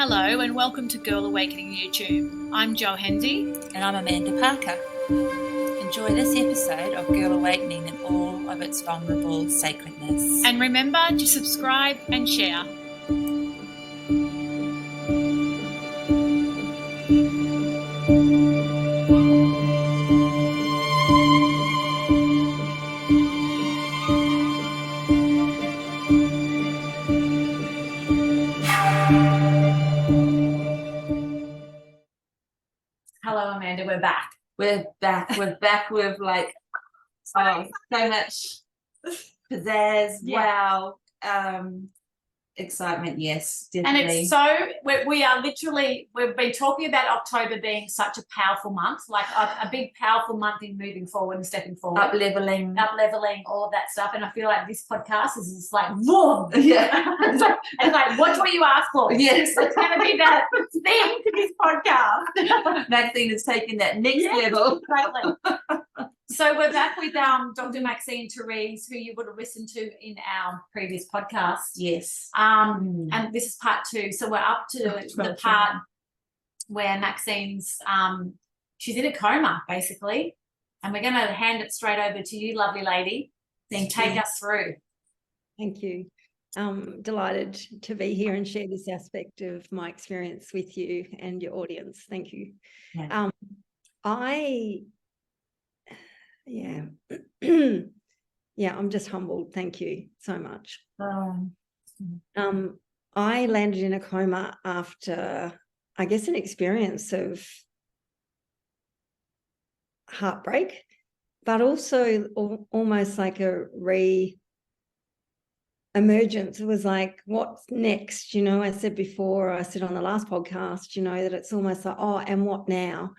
Hello and welcome to Girl Awakening YouTube. I'm Jo Hendy. And I'm Amanda Parker. Enjoy this episode of Girl Awakening in all of its vulnerable sacredness. And remember to subscribe and share. Hello, Amanda. We're back. We're back with like so much pizzazz. Yeah. Wow. Excitement, yes, definitely. And it's so, we are literally, we've been talking about October being such a powerful month, like a big powerful month in moving forward and stepping forward. Up-leveling, all of that stuff. And I feel like this podcast is just like, boom. Yeah. It's like, watch what you ask for. Yes. It's going to be that thing to this podcast. Maxine is taking that next level. Totally. So we're back with Dr. Maxine Therese, who you would have listened to in our previous podcast. Yes. And this is part 2. So we're up to the part where Maxine's she's in a coma, basically. And we're going to hand it straight over to you, lovely lady. Take us through. Thank you. Delighted to be here and share this aspect of my experience with you and your audience. Thank you. Yeah. I'm just humbled. Thank you so much. I landed in a coma after, I guess, an experience of heartbreak, but also almost like a emergence. It was like, what's next? You know, I said on the last podcast, you know, that it's almost like, oh, and what now?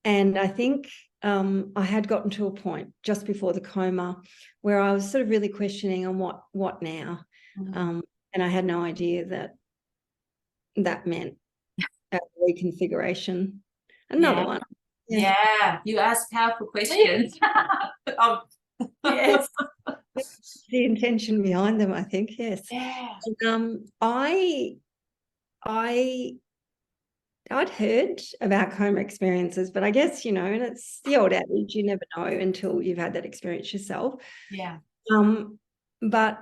And I think I had gotten to a point just before the coma where I was sort of really questioning on what now. And I had no idea that meant a reconfiguration. Another one. Yeah. You ask powerful questions. Yes. The intention behind them, I think, yes. Yeah. I'd heard about coma experiences, but I guess, you know, and it's the old adage, you never know until you've had that experience yourself. Yeah. But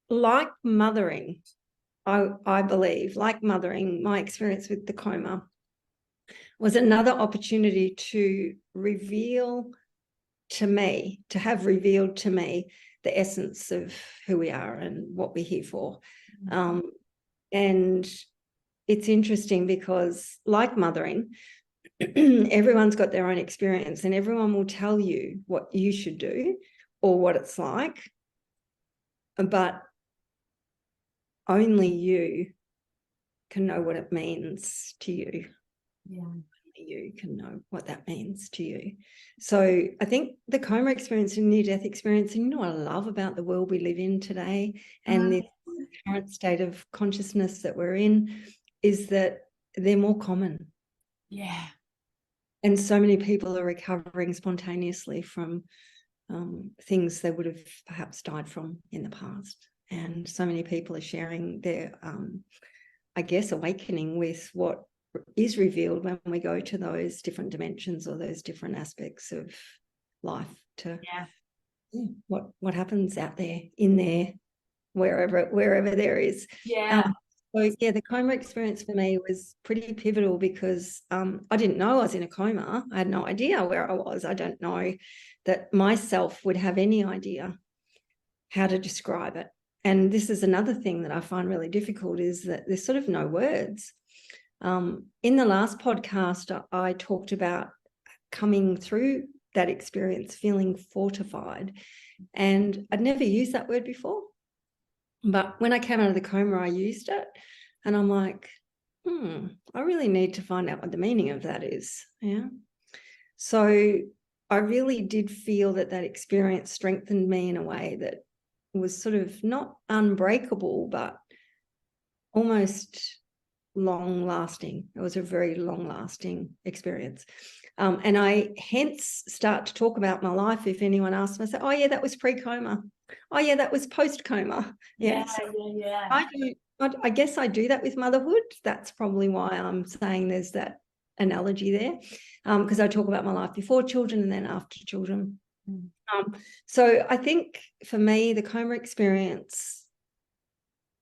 like mothering, I believe, like mothering, my experience with the coma was another opportunity to have revealed to me the essence of who we are and what we're here for. And it's interesting because, like mothering, everyone's got their own experience and everyone will tell you what you should do or what it's like, but only you can know what it means to you. Yeah. Only you can know what that means to you. So I think the coma experience and near-death experience, and you know what I love about the world we live in today and this current state of consciousness that we're in, is that they're more common. Yeah. And so many people are recovering spontaneously from things they would have perhaps died from in the past. And so many people are sharing their, I guess, awakening with what is revealed when we go to those different dimensions or those different aspects of life to what happens out there, in there, wherever there is. Yeah. So, the coma experience for me was pretty pivotal because I didn't know I was in a coma. I had no idea where I was. I don't know that myself would have any idea how to describe it. And this is another thing that I find really difficult, is that there's sort of no words. In the last podcast, I talked about coming through that experience feeling fortified. And I'd never used that word before. But when I came out of the coma, I used it. And I'm like, I really need to find out what the meaning of that is. Yeah. So I really did feel that experience strengthened me in a way that was sort of not unbreakable, but almost long-lasting. It was a very long-lasting experience. And I hence start to talk about my life. If anyone asks me, I say, oh, yeah, that was pre-coma. Oh, yeah, that was post-coma. Yeah. I guess I do that with motherhood. That's probably why I'm saying there's that analogy there, because I talk about my life before children and then after children. So I think for me, the coma experience,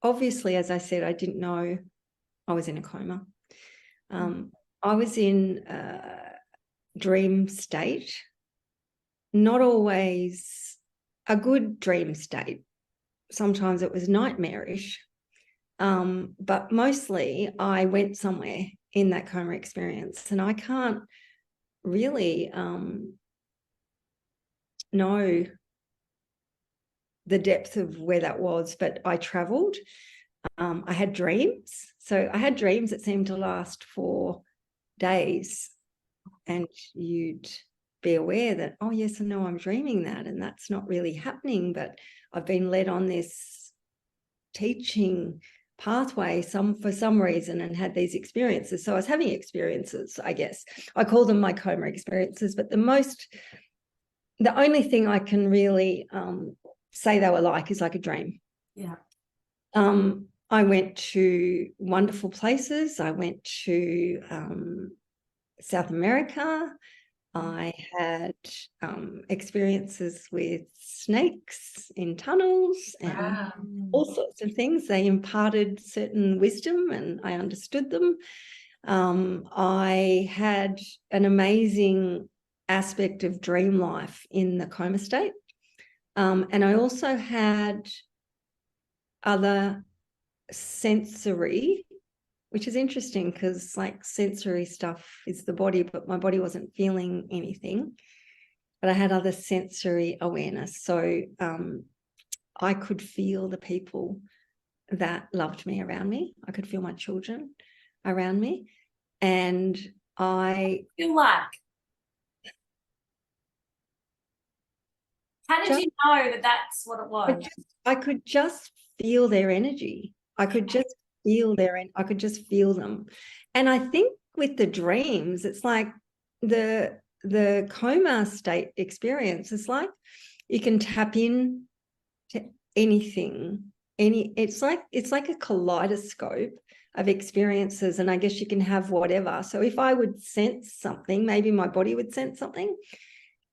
obviously, as I said, I didn't know I was in a coma. I was in a dream state, not always a good dream state. Sometimes it was nightmarish, but mostly I went somewhere in that coma experience, and I can't really know the depth of where that was, but I traveled. I had dreams. So I had dreams that seemed to last for days, and you'd be aware that, oh yes, I know I'm dreaming that, and that's not really happening, but I've been led on this teaching pathway for some reason and had these experiences. So I was having experiences, I guess. I call them my coma experiences, but the only thing I can really say they were like is like a dream. Yeah. I went to wonderful places. I went to South America. I had experiences with snakes in tunnels and all sorts of things. They imparted certain wisdom and I understood them. I had an amazing aspect of dream life in the coma state. And I also had other sensory, which is interesting because like sensory stuff is the body, but my body wasn't feeling anything. But I had other sensory awareness. So I could feel the people that loved me around me. I could feel my children around me. And I feel like, how did you know that that's what it was? I could just feel their energy. I could just feel I could just feel them. And I think with the dreams, it's like the coma state experience is like you can tap in to anything. It's like a kaleidoscope of experiences, and I guess you can have whatever. So if I would sense something, maybe my body would sense something,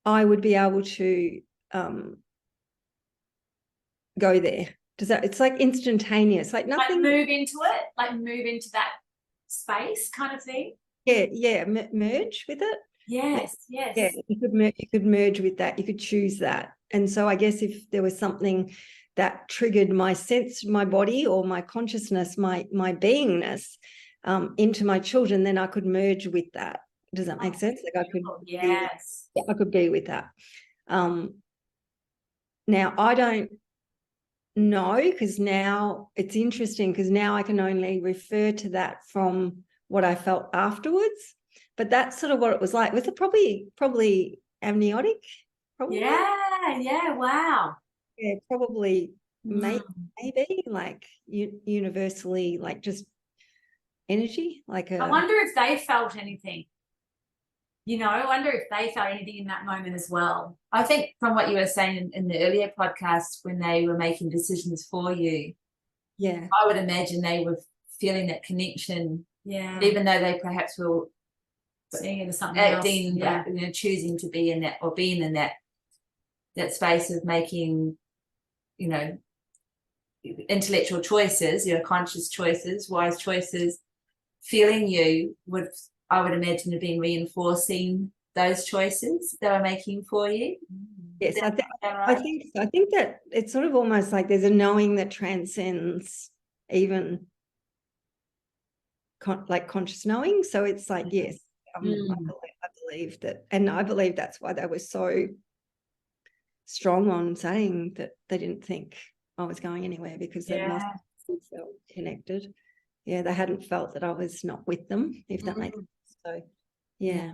I would be able to go there. It's like instantaneous, like nothing. Like move into it, like move into that space kind of thing. Yeah, merge with it. Yes. Yeah, you could merge with that. You could choose that. And so I guess if there was something that triggered my sense, my body or my consciousness, my beingness into my children, then I could merge with that. Does that make sense? Like I could, yes, I could be with that. Now I don't know, because now it's interesting because now I can only refer to that from what I felt afterwards. But that's sort of what it was like. Was it probably amniotic? Probably? Yeah, wow. Yeah, probably maybe like universally, like just energy. Like I wonder if they felt anything. You know, I wonder if they felt anything in that moment as well. I think from what you were saying in the earlier podcast, when they were making decisions for you, yeah, I would imagine they were feeling that connection. Yeah. Even though they perhaps were seeing it as something acting, else. You know, choosing to be in that or being in that space of making, you know, intellectual choices, you know, conscious choices, wise choices, feeling you would, I would imagine, have been reinforcing those choices they were making for you. Yes, I think that it's sort of almost like there's a knowing that transcends even like conscious knowing. So it's like, yes, I believe that, and I believe that's why they were so strong on saying that they didn't think I was going anywhere, because they must have felt connected. Yeah, they hadn't felt that I was not with them, if that makes sense. So yeah.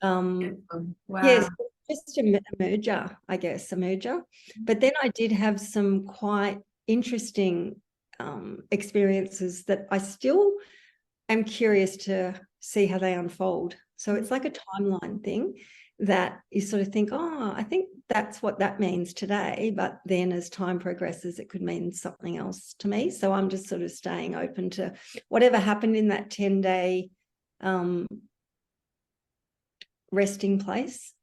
Wow. Yes, just a merger, I guess, a merger. But then I did have some quite interesting experiences that I still am curious to see how they unfold. So it's like a timeline thing. that you sort of think, oh, I think that's what that means today. But then as time progresses, it could mean something else to me. So I'm just sort of staying open to whatever happened in that 10-day resting place,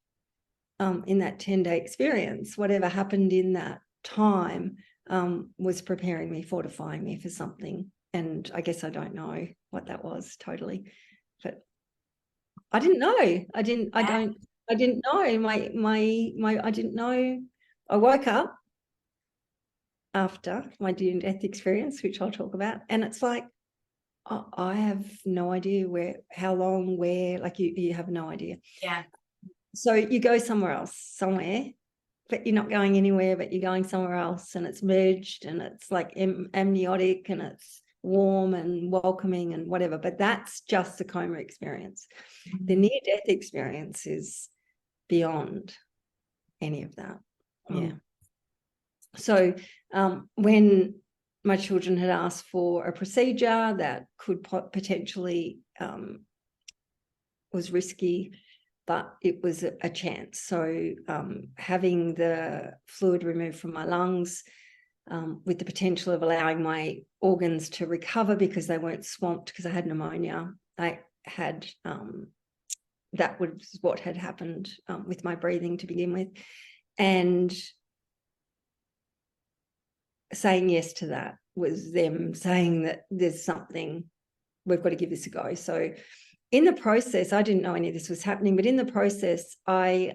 in that 10-day experience, whatever happened in that time was preparing me, fortifying me for something. And I guess I don't know what that was totally, but I didn't know. I didn't know. I didn't know. I woke up after my near-death experience, which I'll talk about, and it's like, I have no idea where, how long, where, like you have no idea. Yeah. So you go somewhere, but you're not going anywhere, but you're going somewhere else, and it's merged, and it's like amniotic, and it's warm and welcoming and whatever. But that's just the coma experience. The near-death experience is beyond any of that. Yeah. So when my children had asked for a procedure that could potentially was risky, but it was a chance. So having the fluid removed from my lungs, with the potential of allowing my organs to recover because they weren't swamped because I had pneumonia. I had, that was what had happened with my breathing to begin with. And saying yes to that was them saying that there's something, we've got to give this a go. So in the process, I didn't know any of this was happening, but in the process, I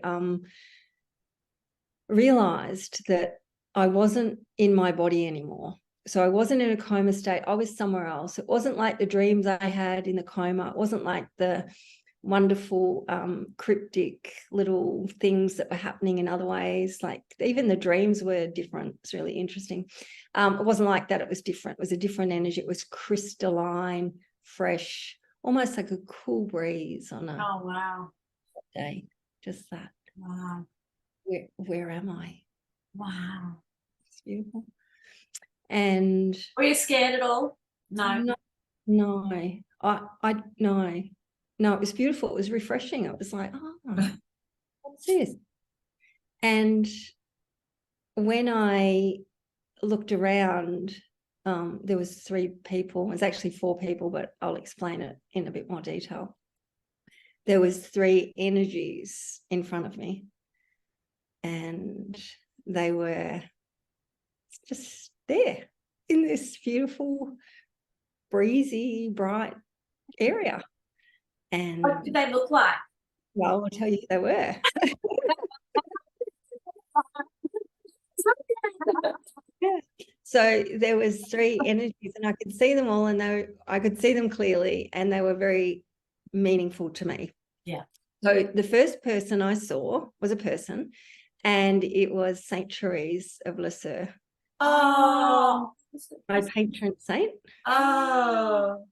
realized that I wasn't in my body anymore. So I wasn't in a coma state. I was somewhere else. It wasn't like the dreams I had in the coma. It wasn't like the wonderful cryptic little things that were happening in other ways. Like even the dreams were different. It's really interesting. It wasn't like that. It was different. It was a different energy. It was crystalline, fresh, almost like a cool breeze on a day. Just that. Wow. Where am I? Wow. It's beautiful. And were you scared at all? No. No, it was beautiful. It was refreshing. It was like, oh, what's this? And when I looked around, there was 3 people. It was actually 4 people, but I'll explain it in a bit more detail. There was 3 energies in front of me, and they were just there in this beautiful, breezy, bright area. And what did they look like? Well, I'll tell you who they were. Yeah. So there was 3 energies, and I could see them all, and I could see them clearly, and they were very meaningful to me. Yeah. So the first person I saw was a person, and it was Saint Therese of Lisieux. Oh. My patron saint. Oh.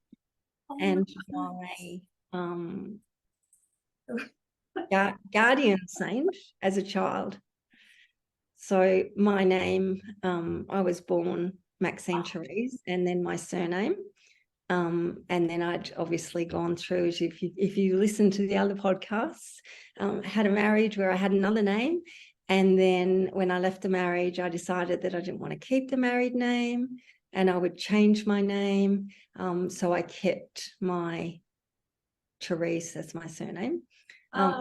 And my guardian saint as a child. So my name, I was born Maxine Therese, and then my surname. And then I'd obviously gone through, if you listen to the other podcasts, had a marriage where I had another name. And then when I left the marriage, I decided that I didn't want to keep the married name, and I would change my name. So I kept my Therese as my surname,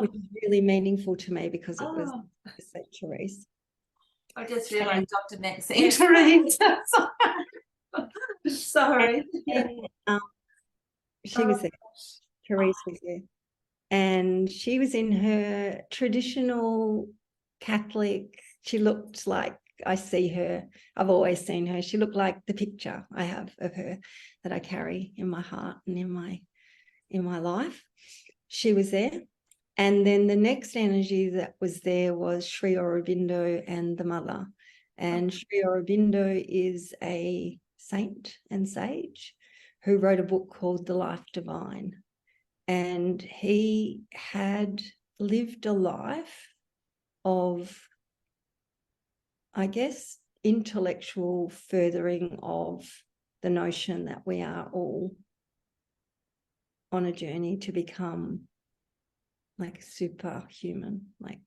which is really meaningful to me because it was Saint Therese. I just realised Dr Maxine Therese. Sorry. And, she was there. Therese was there. And she was in her traditional Catholic, she looked like, I see her, I've always seen her. She looked like the picture I have of her that I carry in my heart and in my life. She was there. And then the next energy that was there was Sri Aurobindo and the mother. And Sri Aurobindo is a saint and sage who wrote a book called The Life Divine. And he had lived a life of, I guess, intellectual furthering of the notion that we are all on a journey to become like superhuman, like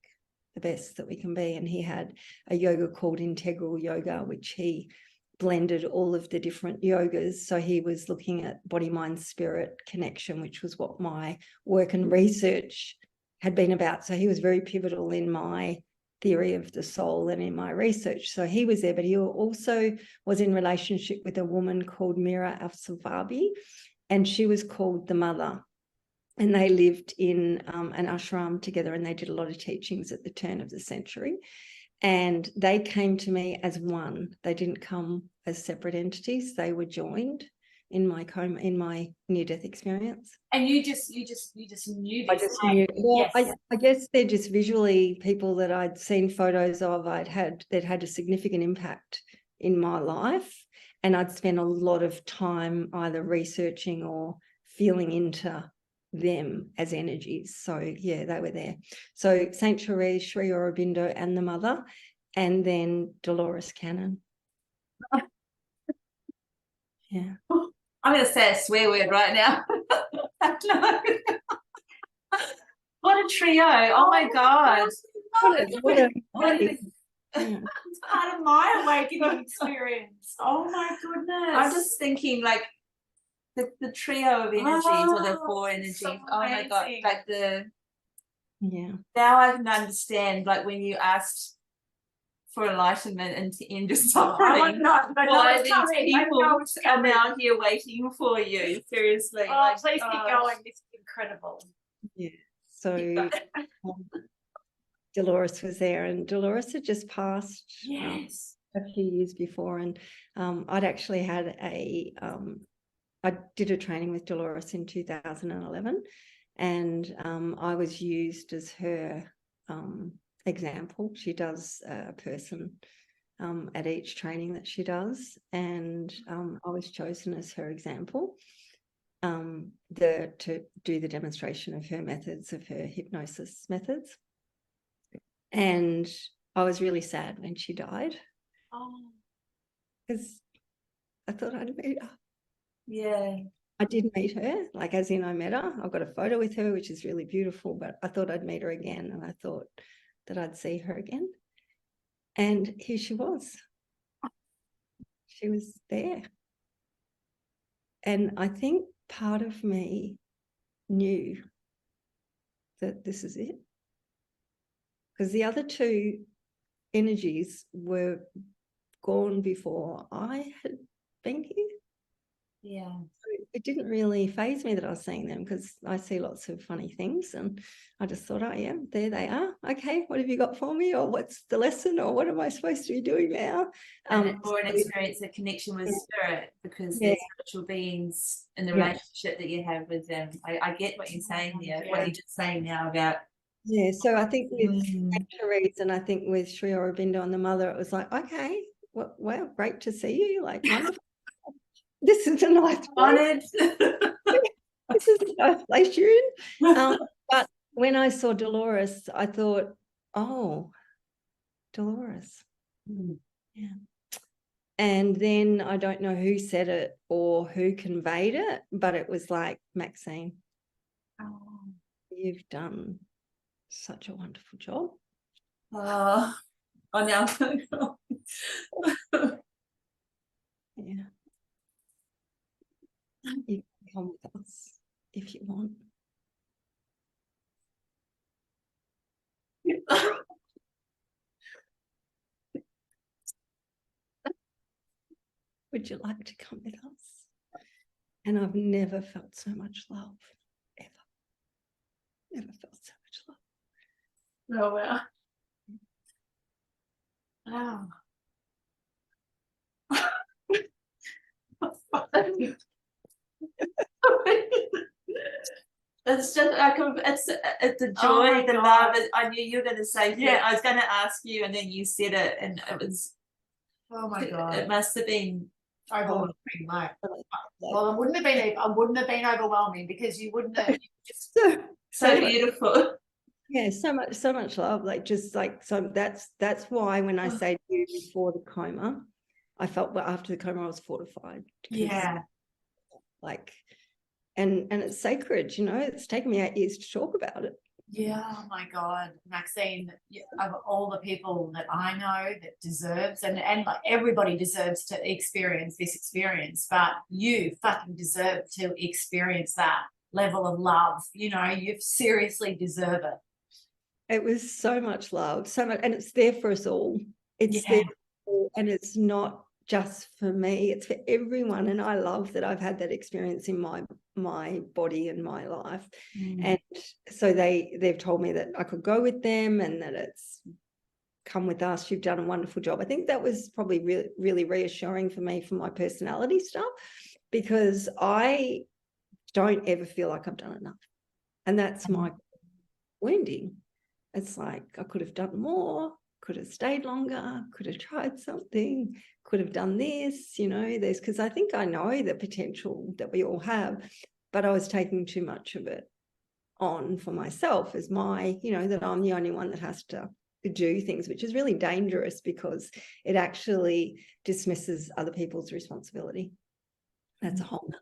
the best that we can be. And he had a yoga called integral yoga, which he blended all of the different yogas. So he was looking at body, mind, spirit connection, which was what my work and research had been about. So he was very pivotal in my theory of the soul and in my research. So he was there, but he also was in relationship with a woman called Mira Al-Sawabi, and she was called the Mother. And they lived in an ashram together, and they did a lot of teachings at the turn of the century. And they came to me as one. They didn't come as separate entities. They were joined in my coma, in my near-death experience. And you just knew this. I just knew. Well, Yes. I guess they're just visually people that I'd seen photos of. That had a significant impact in my life, and I'd spent a lot of time either researching or feeling into them as energies. So yeah, they were there. So Saint Therese, Sri Aurobindo, and the Mother, and then Dolores Cannon. Yeah. I'm going to say a swear word right now. What a trio. Oh my God. It's part of my awakening experience. Oh my goodness. I'm just thinking like the trio of energies, or the four energies. so Oh my God. amazing. Like Yeah. now I can understand, like when you asked for enlightenment and to end your suffering, why these people are now here waiting for you. Seriously. Oh, like, please keep going. This is incredible. Yeah. So Dolores was there, and Dolores had just passed Yes. a few years before, and I'd actually had I did a training with Dolores in 2011, and I was used as her example. She does a person at each training that she does, and I was chosen as her example to do the demonstration of her methods, of her hypnosis methods. And I was really sad when she died, because I thought I'd meet her. Yeah. I did meet her, like as in I met her. I've got a photo with her, which is really beautiful, but I thought I'd meet her again, and I thought that I'd see her again. And here she was. She was there. And I think part of me knew that this is it. Because the other two energies were gone before I had been here. Yeah. So it didn't really faze me that I was seeing them, because I see lots of funny things, and I just thought, oh yeah, there they are. Okay, what have you got for me, or what's the lesson, or what am I supposed to be doing now? Or an experience, a connection with spirit, because they're spiritual beings in the relationship that you have with them. I get what you're saying there, what you're just saying now about. Yeah, so I think with Therese, and I think with Sri Aurobindo and the Mother, it was like, okay, well, wow, great to see you. Like, wonderful. This is a nice place. This is a nice place you're in. But when I saw Dolores, I thought, oh, Dolores. Yeah. And then I don't know who said it or who conveyed it, but it was like, Maxine, you've done such a wonderful job. Oh, now Yeah. You can come with us if you want. Would you like to come with us? And I've never felt so much love, ever. Never felt so much love. Oh, wow. Wow. It's just it's the joy, the love. I knew you were going to say, yeah, I was going to ask you, and then you said it, and it was, oh my God, it must have been overwhelming. Well, it wouldn't have been overwhelming, because you wouldn't have just so beautiful. Yeah, so much love. Like, just like, so that's why when I say to you before the coma, I felt, well, after the coma I was fortified. Yeah. Like, and it's sacred, you know. It's taken me 8 years to talk about it. Yeah, oh my God, Maxine, of all the people that I know that deserves, and like everybody deserves to experience this experience, but you fucking deserve to experience that level of love. You know, you seriously deserve it. It was so much love, so much, and it's there for us all. It's Yeah. there, and it's not just for me, it's for everyone. And I love that I've had that experience in my body and my life. And so they've told me that I could go with them and that it's come with us. You've done a wonderful job. I think that was probably really, really reassuring for me for my personality stuff, because I don't ever feel like I've done enough. And that's my wounding. It's like I could have done more, could have stayed longer, could have tried something, could have done this, you know, there's, because I think I know the potential that we all have, but I was taking too much of it on for myself as my, you know, that I'm the only one that has to do things, which is really dangerous because it actually dismisses other people's responsibility. That's a whole nother.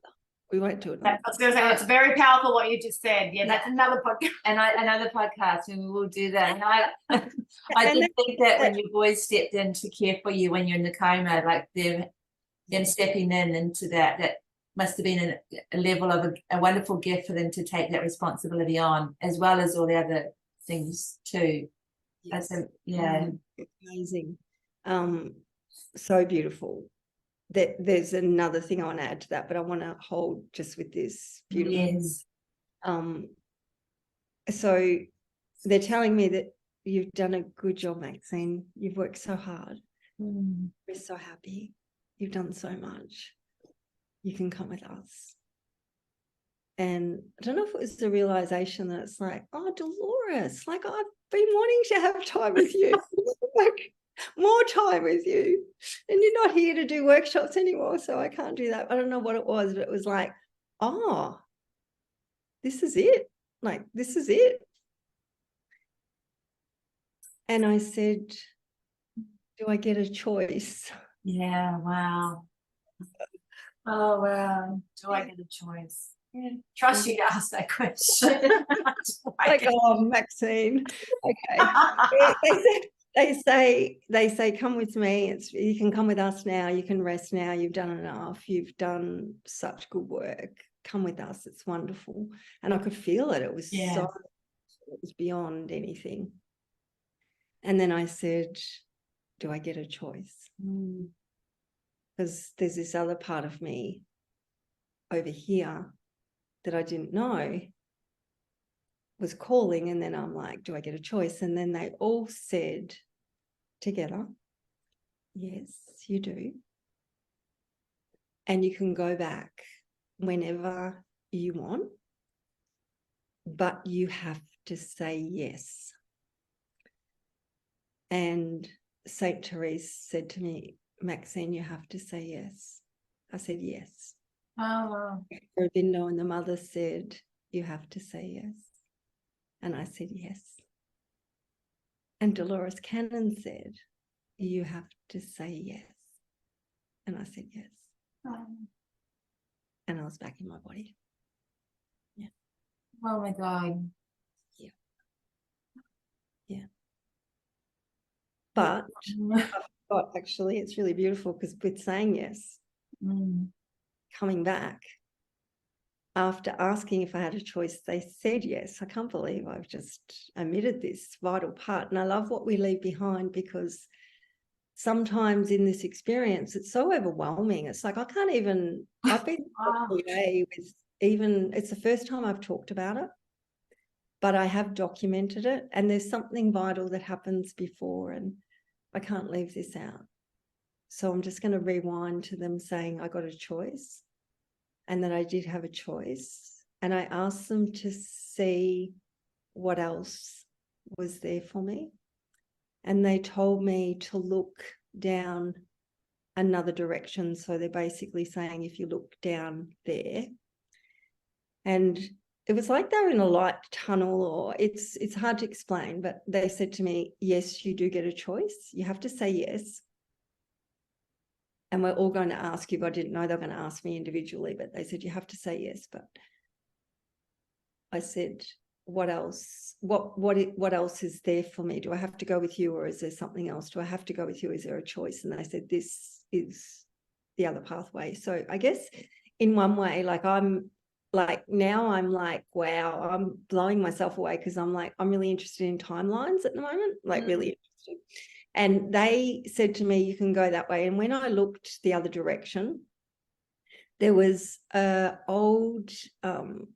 We won't do it. I was going to say, it's very powerful what you just said. Yeah, that's another podcast. And another podcast, and we will do that. And I did think that when your boys stepped in to care for you when you're in the coma, like them stepping in into that must have been a level of a wonderful gift for them to take that responsibility on, as well as all the other things too. Yes. It's amazing. So beautiful. There's another thing I want to add to that, but I want to hold just with this beautiful. Yes. So they're telling me that you've done a good job, Maxine. You've worked so hard. We're so happy. You've done so much. You can come with us. And I don't know if it was the realization that it's like, oh, Dolores, like I've been wanting to have time with you. Like more time with you, and you're not here to do workshops anymore, so I can't do that. I don't know what it was, but it was like, oh, this is it. Like, this is it. And I said, do I get a choice? Yeah, wow. Oh, wow. Do I get a choice? Yeah. Trust you to ask that question. Like, oh, Maxine. Okay. They say, come with me. You can come with us now. You can rest now. You've done enough. You've done such good work. Come with us. It's wonderful. And I could feel it. It was it was beyond anything. And then I said, do I get a choice? Because there's this other part of me over here that I didn't know was calling. And then I'm like, do I get a choice? And then they all said together, yes, you do. And you can go back whenever you want, but you have to say yes. And St. Therese said to me, Maxine, you have to say yes. I said yes. Oh, wow. Ravindo and the mother said, you have to say yes. And I said yes. And Dolores Cannon said, you have to say yes. And I said yes. And I was back in my body. Yeah. Oh my God. Yeah. Yeah. But actually, it's really beautiful because with saying yes, coming back, after asking if I had a choice, they said yes. I can't believe I've just omitted this vital part. And I love what we leave behind, because sometimes in this experience, it's so overwhelming. It's like, I can't even, I've been with even, it's the first time I've talked about it, but I have documented it, and there's something vital that happens before, and I can't leave this out. So I'm just going to rewind to them saying I got a choice, and that I did have a choice. And I asked them to see what else was there for me. And they told me to look down another direction. So they're basically saying, if you look down there, and it was like they were in a light tunnel, or it's hard to explain, but they said to me, yes, you do get a choice. You have to say yes. And we're all going to ask you, but I didn't know they were going to ask me individually, but they said, you have to say yes. But I said, what else? What else is there for me? Do I have to go with you, or is there something else? Do I have to go with you? Is there a choice? And they said, this is the other pathway. So I guess in one way, like I'm like, now I'm like, wow, I'm blowing myself away, because I'm like, I'm really interested in timelines at the moment, like really interested. And they said to me, you can go that way. And when I looked the other direction, there was a old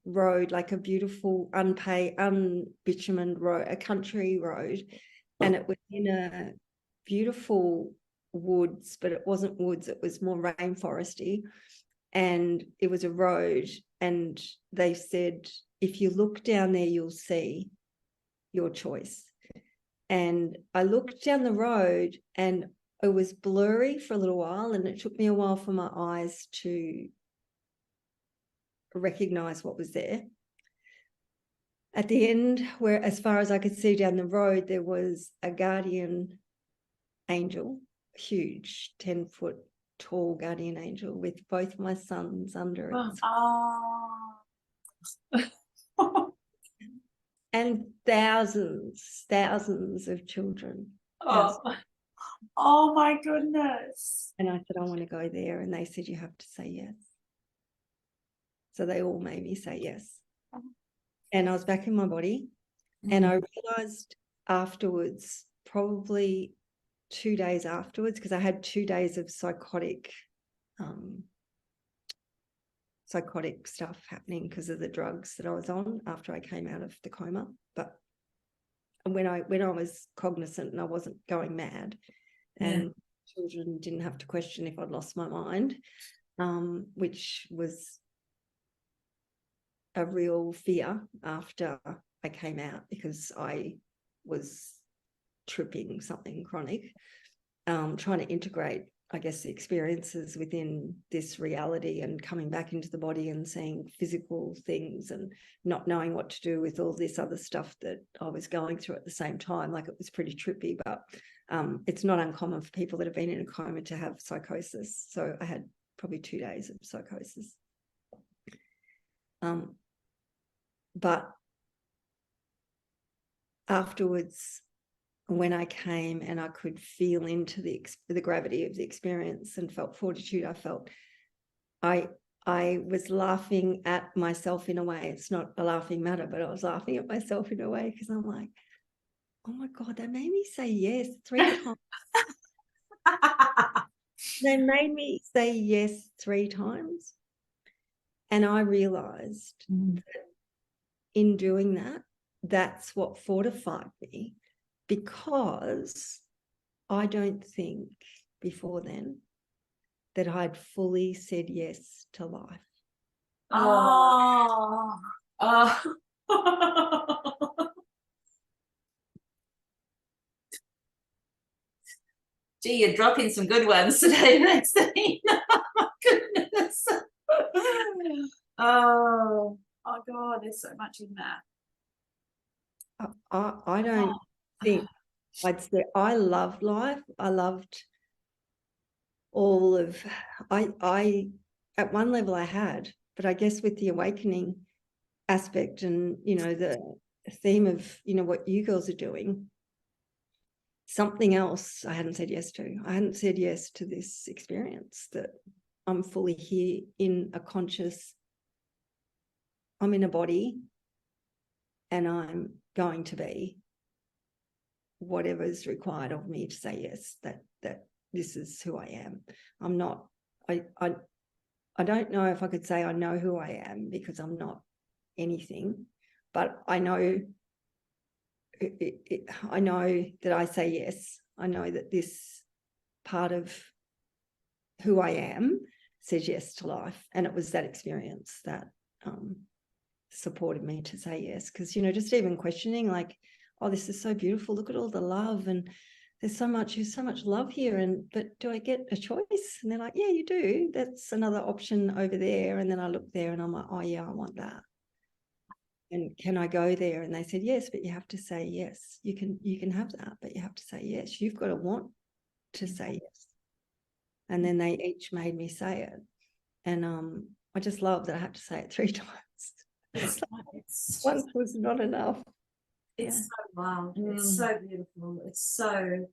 road, like a beautiful unbitumened road, a country road, and it was in a beautiful woods, but it wasn't woods, it was more rainforesty, and it was a road. And they said, if you look down there, you'll see your choice. And I looked down the road, and it was blurry for a little while, and it took me a while for my eyes to recognize what was there. At the end, where as far as I could see down the road, there was a guardian angel, huge, 10-foot tall guardian angel with both my sons under it. Oh. And thousands of children. Oh my goodness. And I said, I want to go there. And they said, you have to say yes. So they all made me say yes. And I was back in my body. And I realized afterwards, probably 2 days afterwards, because I had 2 days of psychotic stuff happening because of the drugs that I was on after I came out of the coma. But when I was cognizant and I wasn't going mad, and children didn't have to question if I'd lost my mind, which was a real fear after I came out, because I was tripping something chronic, trying to integrate, I guess, the experiences within this reality and coming back into the body and seeing physical things and not knowing what to do with all this other stuff that I was going through at the same time. Like, it was pretty trippy, but it's not uncommon for people that have been in a coma to have psychosis. So I had probably 2 days of psychosis. But afterwards, when I came and I could feel into the gravity of the experience and felt fortitude, I was laughing at myself in a way. It's not a laughing matter, but I was laughing at myself in a way, because I'm like, oh my God, they made me say yes 3 times. They made me say yes 3 times. And I realized that in doing that, that's what fortified me, because I don't think before then that I'd fully said yes to life. Oh. Gee, you're dropping some good ones today, Maxine. My goodness. Oh God, there's so much in that. I don't think I'd say I loved life. I loved all of, I at one level I had, but I guess with the awakening aspect and, you know, the theme of, you know, what you girls are doing, something else I hadn't said yes to. I hadn't said yes to this experience that I'm fully here in a conscious, I'm in a body, and I'm going to be whatever's required of me to say yes, that this is who I am. I'm not, I don't know if I could say I know who I am, because I'm not anything, but I know I know that I say yes. I know that this part of who I am says yes to life. And it was that experience that supported me to say yes. Because, you know, just even questioning, like, oh, this is so beautiful. Look at all the love, and there's so much love here. But do I get a choice? And they're like, yeah, you do. That's another option over there. And then I look there and I'm like, oh yeah, I want that. And can I go there? And they said, yes, but you have to say yes. You can have that, but you have to say yes. You've got to want to say yes. And then they each made me say it. And I just love that I had to say it 3 times. It's like, Once was not enough. It's so wild. It's Mm. so beautiful. It's so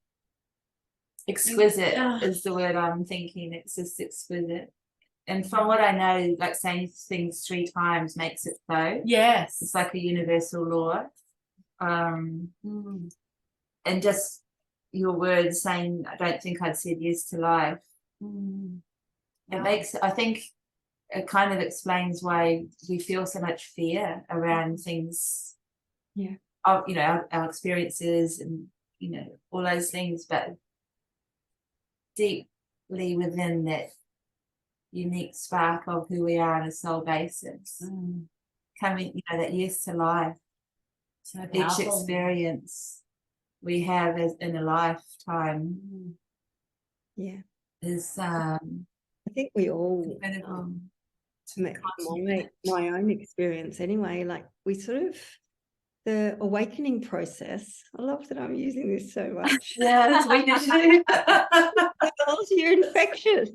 Exquisite Ugh. is the word I'm thinking. It's just exquisite. And from what I know, like saying things 3 times makes it so. yes. It's like a universal law. Mm. And just your words saying, I don't think I'd said yes to life. Mm. It makes, I think it kind of explains why we feel so much fear around things. Yeah. You know, our experiences and, you know, all those things, but deeply within that unique spark of who we are on a soul basis, coming, you know, that yes to life, So each powerful. experience we have as in a lifetime Yeah. is I think we all, incredible. my own experience anyway, like we sort of, the awakening process, I love that I'm using this so much. Yeah, that's what you do. Because you're infectious.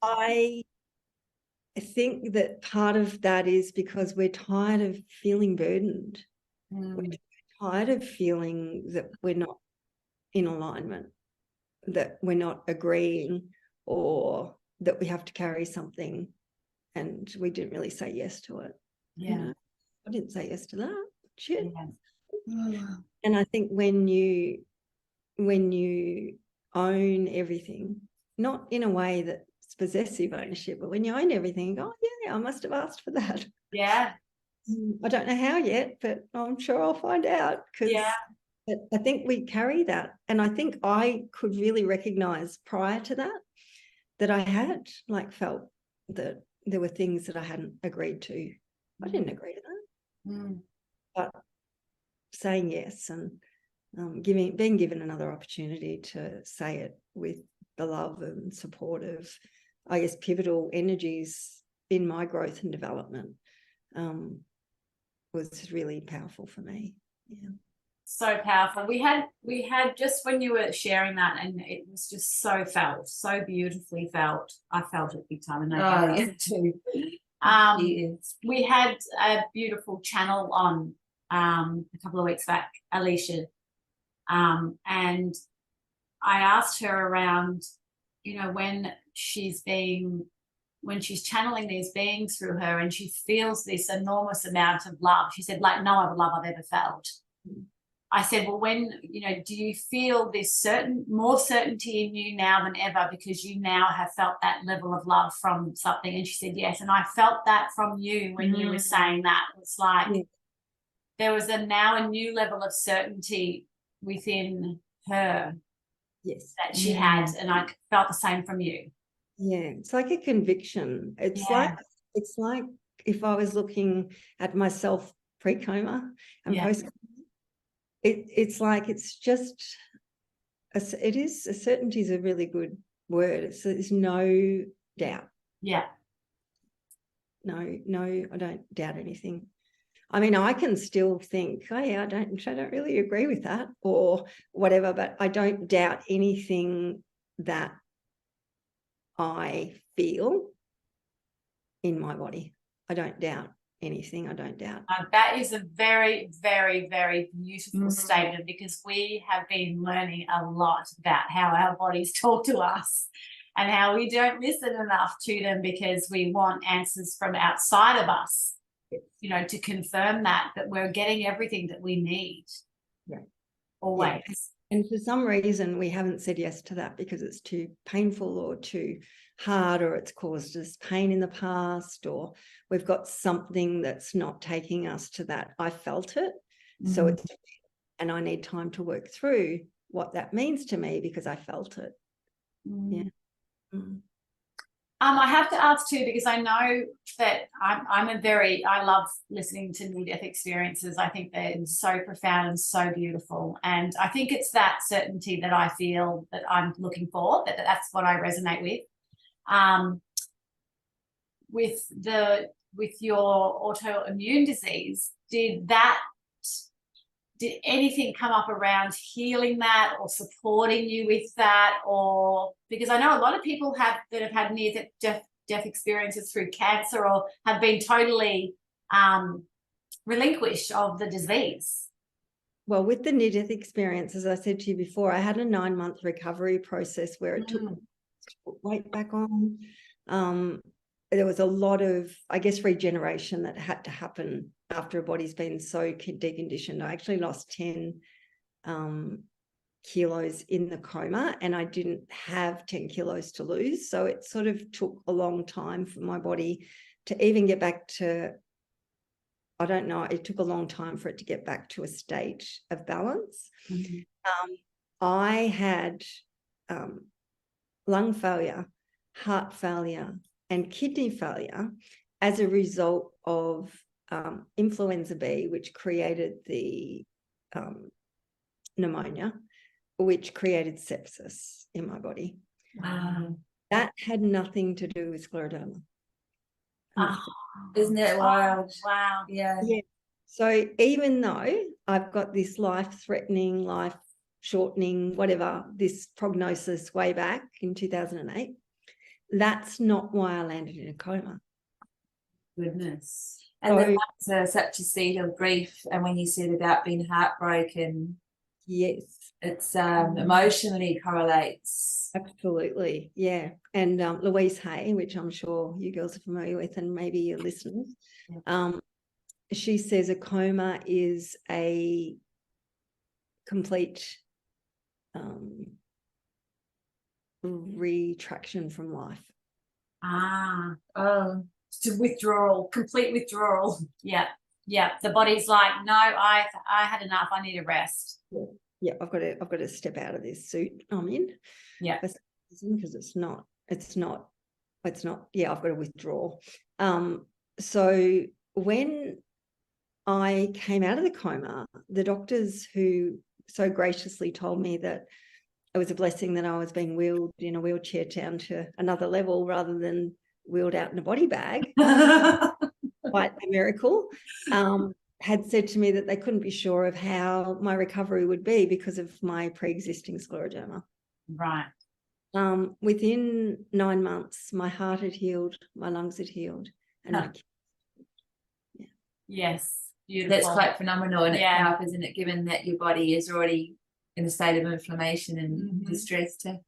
I think that part of that is because we're tired of feeling burdened. We're tired of feeling that we're not in alignment, that we're not agreeing, or that we have to carry something and we didn't really say yes to it. Yeah. You know? I didn't say yes to that. Shit. Yeah. And I think when you own everything, not in a way that's possessive ownership, but when you own everything, you go, oh, yeah, I must have asked for that. Yeah. I don't know how yet, but I'm sure I'll find out, because Yeah. I think we carry that. And I think I could really recognize prior to that I had like felt that there were things that I hadn't agreed to. I didn't agree to that. But saying yes and being given another opportunity to say it with the love and support of, I guess, pivotal energies in my growth and development was really powerful for me. Yeah. So powerful. We had just when you were sharing that, and it was just so felt, so beautifully felt. I felt it big time, and I felt it too. We had a beautiful channel on a couple of weeks back, Alicia, and I asked her around, you know, when she's channeling these beings through her and she feels this enormous amount of love. She said, like no other love I've ever felt. I said, well, when, you know, do you feel this more certainty in you now than ever because you now have felt that level of love from something? And she said, yes. And I felt that from you when you were saying that. It's like there was now a new level of certainty within her. Yes. That she had, and I felt the same from you. Yeah, it's like a conviction. It's like if I was looking at myself pre-coma and post-coma, it's like it's just certainty is a really good word. There's no doubt. Yeah. No, I don't doubt anything. I mean, I can still think, oh yeah, I don't really agree with that or whatever, but I don't doubt anything that I feel in my body. I don't doubt anything. I don't doubt. That is a very, very, very beautiful statement, because we have been learning a lot about how our bodies talk to us and how we don't listen enough to them because we want answers from outside of us, you know, to confirm that we're getting everything that we need. Yeah. Always. Yeah. And for some reason, we haven't said yes to that because it's too painful or too hard, or it's caused us pain in the past, or we've got something that's not taking us to that. I felt it. So and I need time to work through what that means to me because I felt it. Yeah. I have to ask too, because I know that I love listening to near-death experiences. I think they're so profound and so beautiful. And I think it's that certainty that I feel that I'm looking for, that's what I resonate with. With your autoimmune disease, did anything come up around healing that or supporting you with that? Or because I know a lot of people that have had near-death experiences through cancer or have been totally relinquish of the disease? Well, with the near-death experience, as I said to you before, I had a 9-month recovery process where it took weight back on. There was a lot of, I guess, regeneration that had to happen after a body's been so deconditioned. I actually lost 10 kilos in the coma, and I didn't have 10 kilos to lose. So it sort of took a long time for my body to even get back to, I don't know, it took a long time for it to get back to a state of balance. I had lung failure, heart failure, and kidney failure as a result of influenza B, which created the pneumonia, which created sepsis in my body. Wow. That had nothing to do with scleroderma. Isn't that wild? Wow. Yeah. Yeah. So even though I've got this life-threatening, life-shortening, whatever, this prognosis way back in 2008, that's not why I landed in a coma. Goodness. And then that's such a seed of grief. And when you said about being heartbroken, Yes, it's emotionally correlates. absolutely. Yeah. And Louise Hay, which I'm sure you girls are familiar with, and maybe your listeners, she says a coma is a complete retraction from life. To withdrawal, complete withdrawal. Yeah. The body's like, no, I had enough. I need a rest. Yeah, I've got to step out of this suit I'm in. Yeah. Because it's not. Yeah, I've got to withdraw. So when I came out of the coma, the doctors who so graciously told me that it was a blessing that I was being wheeled in a wheelchair down to another level rather than wheeled out in a body bag, quite a miracle, had said to me that they couldn't be sure of how my recovery would be because of my pre-existing scleroderma. Right. Within 9 months, my heart had healed, my lungs had healed, and my kids. Yeah. Yes. Beautiful. That's quite phenomenal in itself, isn't it? Given that your body is already in a state of inflammation and distress to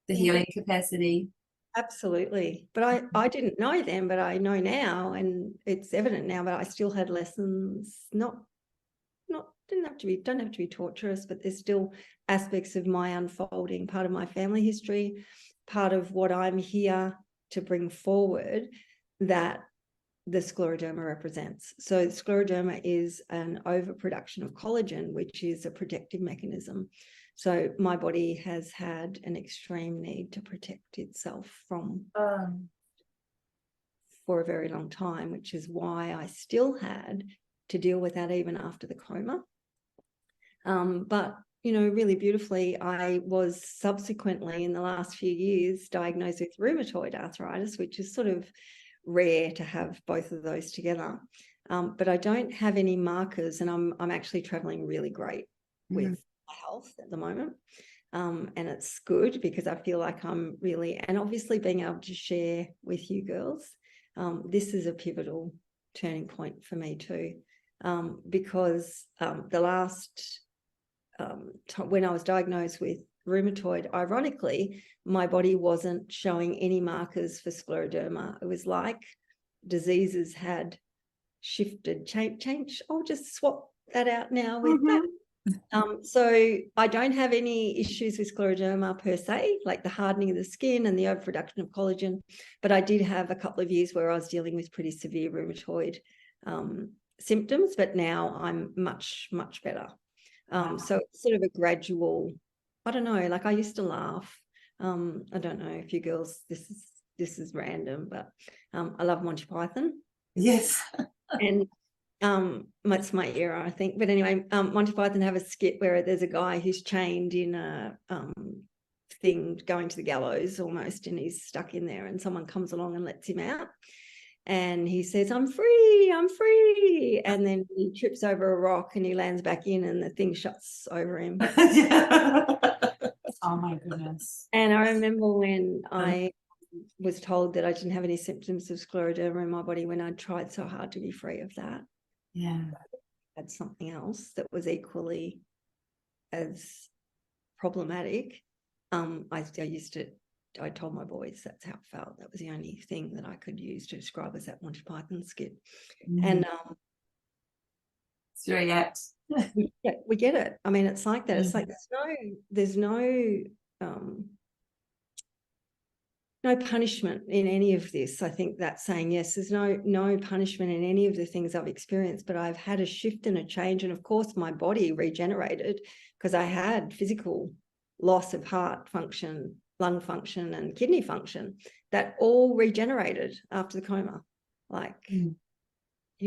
the healing capacity. Absolutely. But I didn't know then, but I know now, and it's evident now, but I still had lessons, don't have to be torturous, but there's still aspects of my unfolding, part of my family history, part of what I'm here to bring forward that the scleroderma represents. So scleroderma is an overproduction of collagen, which is a protective mechanism. So my body has had an extreme need to protect itself from for a very long time, which is why I still had to deal with that even after the coma. But, you know, really beautifully, I was subsequently in the last few years diagnosed with rheumatoid arthritis, which is sort of rare to have both of those together. But I don't have any markers, and I'm actually traveling really great with my health at the moment. And it's good because I feel like I'm really, and obviously being able to share with you girls, this is a pivotal turning point for me too, because the last when I was diagnosed with rheumatoid, ironically, my body wasn't showing any markers for scleroderma. It was like diseases had shifted, change. I'll just swap that out now with that. So I don't have any issues with scleroderma per se, like the hardening of the skin and the overproduction of collagen, but I did have a couple of years where I was dealing with pretty severe rheumatoid symptoms, but now I'm much, much better. So it's sort of a gradual, I don't know, like I used to laugh. I don't know if you girls, this is random, but I love Monty Python. Yes. And it's my era, I think. But anyway, Monty Python have a skit where there's a guy who's chained in a thing going to the gallows almost, and he's stuck in there, and someone comes along and lets him out. And he says, I'm free. And then he trips over a rock and he lands back in and the thing shuts over him. Oh my goodness. And I remember when I was told that I didn't have any symptoms of scleroderma in my body when I tried so hard to be free of that. Yeah. I had something else that was equally as problematic. I told my boys that's how it felt. That was the only thing that I could use to describe as that Monty Python skit. And it's very apt. we get it. I mean, it's like that. It's like there's no punishment in any of this. I think that's saying, yes, there's no punishment in any of the things I've experienced, but I've had a shift and a change. And of course, my body regenerated because I had physical loss of heart function, lung function, and kidney function that all regenerated after the coma. Like, you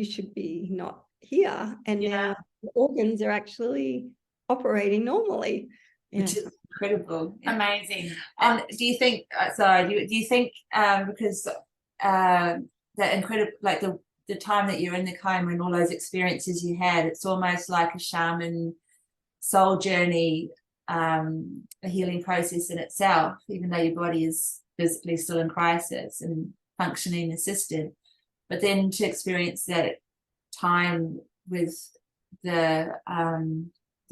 should be not here. And now the organs are actually operating normally. Which is incredible. Amazing. And do you think, do you think because that incredible, like the time that you're in the coma and all those experiences you had, it's almost like a shaman soul journey, a healing process in itself, even though your body is physically still in crisis and functioning assisted. But then to experience that time with the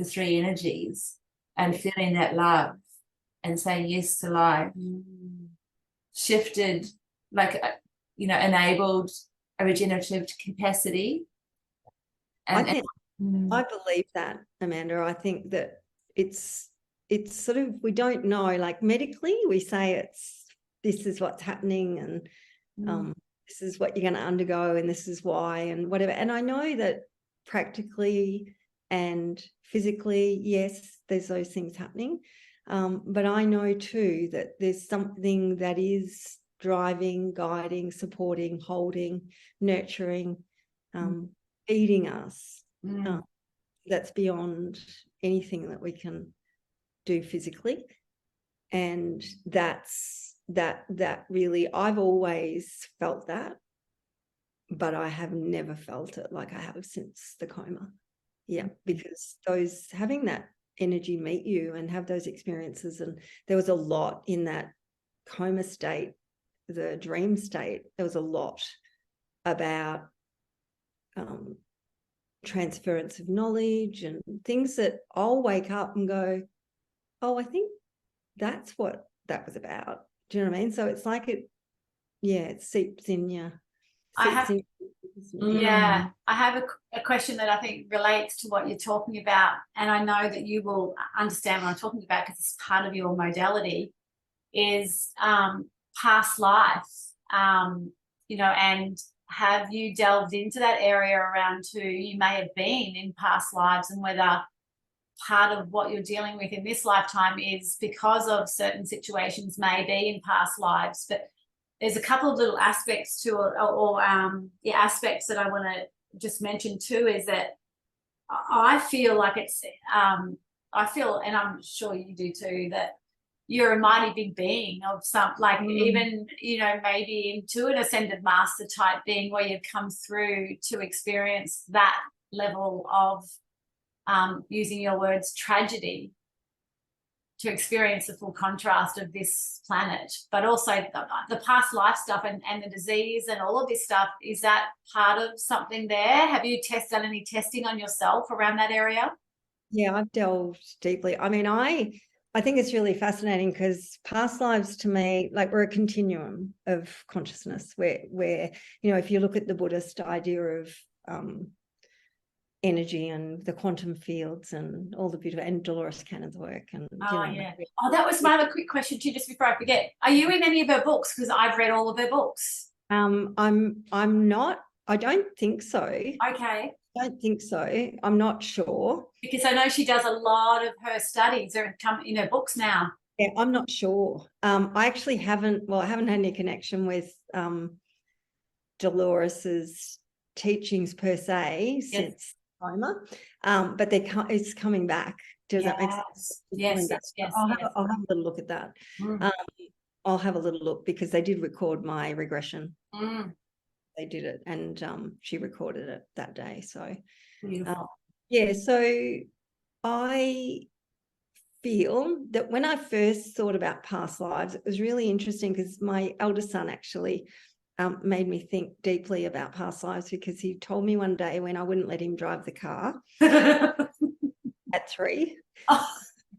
three energies and feeling that love and saying yes to life, shifted, like, enabled a regenerative capacity. And I believe that, Amanda. I think that it's sort of, we don't know, like medically we say this is what's happening, and this is what you're going to undergo, and this is why, and whatever. And I know that practically and physically, yes, there's those things happening. But I know too that there's something that is driving, guiding, supporting, holding, nurturing, feeding us. That's beyond anything that we can do physically. And that's that really, I've always felt that, but I have never felt it like I have since the coma. Yeah, because having that energy meet you and have those experiences, and there was a lot in that coma state, the dream state. There was a lot about transference of knowledge and things that I'll wake up and go, oh, I think that's what that was about. Do you know what I mean? So it's like it seeps in you. I have a question that I think relates to what you're talking about, and I know that you will understand what I'm talking about because it's part of your modality, is past life, and have you delved into that area around who you may have been in past lives, and whether part of what you're dealing with in this lifetime is because of certain situations maybe in past lives. But there's a couple of little aspects to it, or aspects that I want to just mention too, is that I feel like it's, I feel, and I'm sure you do too, that you're a mighty big being of some, like even, maybe into an ascended master type being where you've come through to experience that level of, using your words, tragedy, to experience the full contrast of this planet, but also the past life stuff and the disease and all of this stuff. Is that part of something there? Have you done any testing on yourself around that area? Yeah, I've delved deeply. I mean, I think it's really fascinating because past lives to me, like, we're a continuum of consciousness where if you look at the Buddhist idea of energy and the quantum fields and all the beautiful, and Dolores Cannon's work. And that was my other quick question too, just before I forget. Are you in any of her books? Because I've read all of her books. I'm not. I don't think so. Okay. I don't think so. I'm not sure. Because I know she does a lot of her studies are in her books now. Yeah, I'm not sure. I actually haven't had any connection with Dolores's teachings per se since coma, but it's coming back. Does that make sense? Yes. I'll have a little look at that. I'll have a little look because they did record my regression. They did it, and she recorded it that day. So beautiful. so I feel that when I first thought about past lives, it was really interesting because my eldest son actually made me think deeply about past lives, because he told me one day when I wouldn't let him drive the car at 3.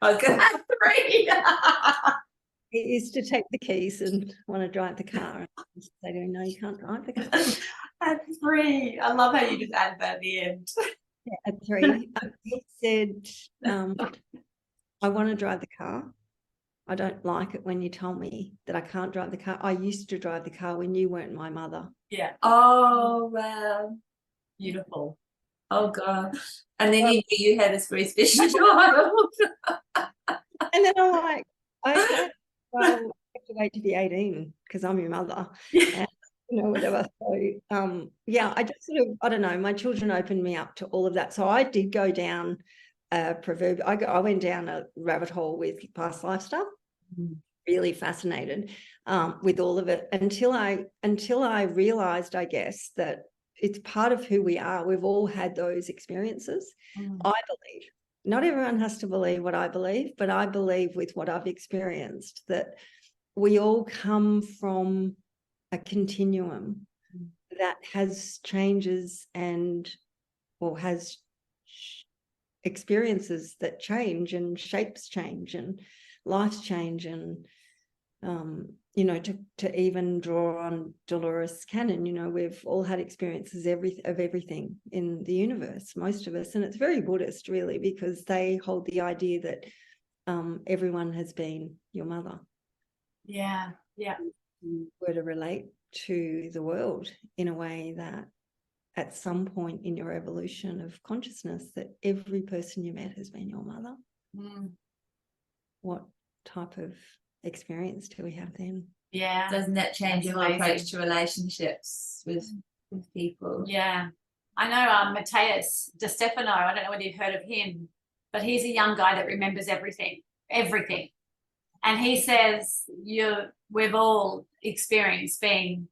Okay. 3. He used to take the keys and want to drive the car. And I used to say to him, no, you can't drive the car. At 3. I love how you just added that at the end. Yeah, at 3. He said, I want to drive the car. I don't like it when you tell me that I can't drive the car. I used to drive the car when you weren't my mother. Yeah. Oh, wow. Beautiful. Oh, God. And then you knew you had this very special child. And then I'm like, okay, well, I have to wait to be 18 because I'm your mother. Yeah. And, whatever. So, yeah, I just sort of, I don't know, my children opened me up to all of that. So I did go down I went down a rabbit hole with past life stuff. Really fascinated with all of it until I realized, I guess, that it's part of who we are. We've all had those experiences. I believe. Not everyone has to believe what I believe, but I believe with what I've experienced that we all come from a continuum that has changes or has experiences that change, and shapes change, and lives change, and to even draw on Dolores Cannon, we've all had experiences of everything in the universe, most of us, and it's very Buddhist, really, because they hold the idea that everyone has been your mother. Yeah. You were to relate to the world in a way that at some point in your evolution of consciousness, that every person you met has been your mother. What type of experience do we have then? Yeah. Doesn't that change That's your whole approach amazing. to relationships with people? Yeah. I know Mateus De Stefano, I don't know whether you've heard of him, but he's a young guy that remembers everything. And he says we've all experienced being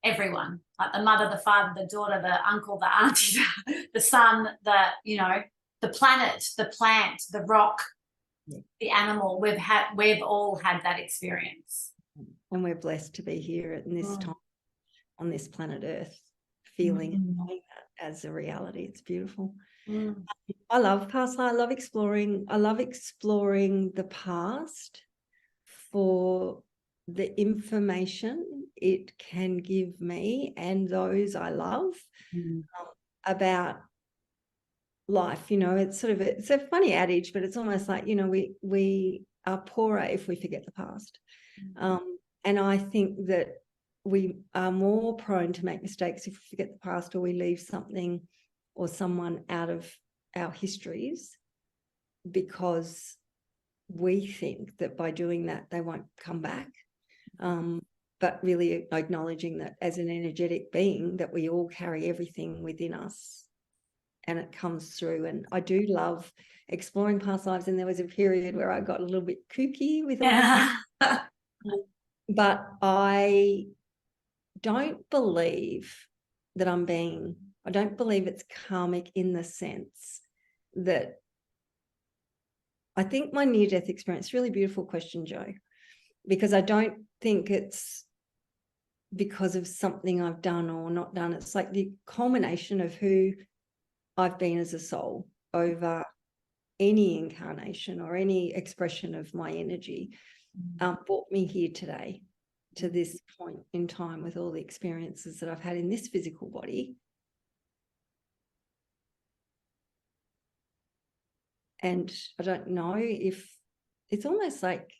everyone, like the mother, the father, the daughter, the uncle, the auntie, the son, the planet, the plant, the rock, the animal. We've all had that experience. And we're blessed to be here at this time on this planet Earth, feeling and knowing that as a reality. It's beautiful. I love past life. I love exploring the past for the information it can give me and those I love about life. It's a funny adage, but it's almost like, we are poorer if we forget the past. And I think that we are more prone to make mistakes if we forget the past, or we leave something or someone out of our histories because we think that by doing that they won't come back. But really acknowledging that as an energetic being, that we all carry everything within us and it comes through. And I do love exploring past lives, and there was a period where I got a little bit kooky with all but I don't believe that I don't believe it's karmic in the sense that I think my near-death experience, really beautiful question, Jo, because I don't think it's because of something I've done or not done. It's like the culmination of who I've been as a soul over any incarnation or any expression of my energy brought me here today to this point in time with all the experiences that I've had in this physical body. And I don't know if it's almost like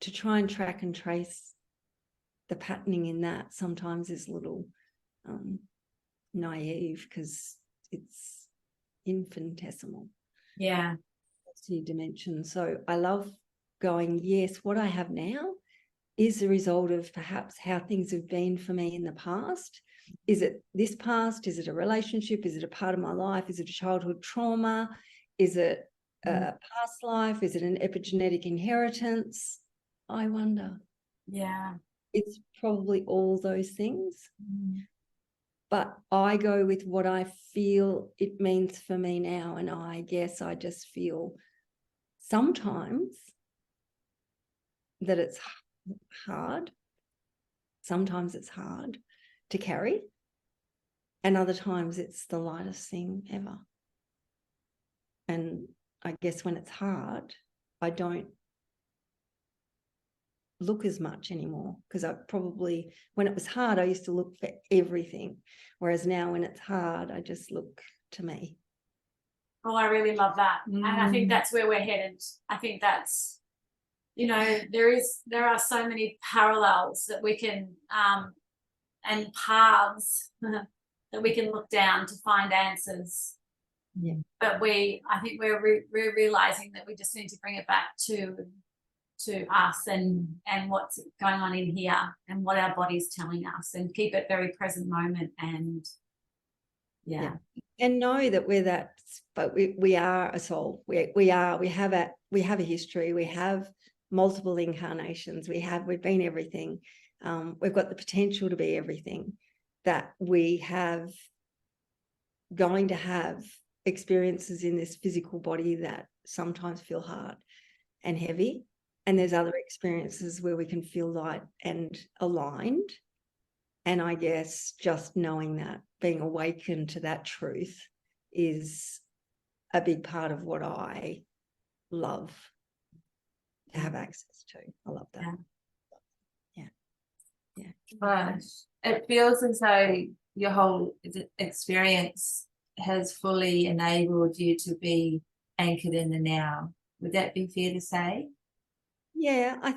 to try and track and trace the patterning in that sometimes is a little naive because it's infinitesimal. Yeah. Two dimensions. So I love going, yes, what I have now is the result of perhaps how things have been for me in the past. Is it this past? Is it a relationship? Is it a part of my life? Is it a childhood trauma? Is it a past life? Is it an epigenetic inheritance? I wonder. Yeah. It's probably all those things. But I go with what I feel it means for me now. And I guess I just feel sometimes that it's hard. Sometimes it's hard to carry. And other times it's the lightest thing ever. And I guess when it's hard, I don't look as much anymore, because I probably, when it was hard, I used to look for everything. Whereas now when it's hard, I just look to me. Oh, I really love that. And I think that's where we're headed. I think that's, you know, there are so many parallels that we can, and paths that we can look down to find answers. Yeah. But I think we're realizing that we just need to bring it back to us and what's going on in here and what our body's telling us, and keep it very present moment. And yeah. And know that we're that, but we are a soul. We have a history. We have multiple incarnations. We've been everything. We've got the potential to be everything, that we have going to have experiences in this physical body that sometimes feel hard and heavy. And there's other experiences where we can feel light and aligned. And I guess just knowing that, being awakened to that truth, is a big part of what I love to have access to. I love that. Yeah. Gosh, it feels as though your whole experience has fully enabled you to be anchored in the now. Would that be fair to say? Yeah, I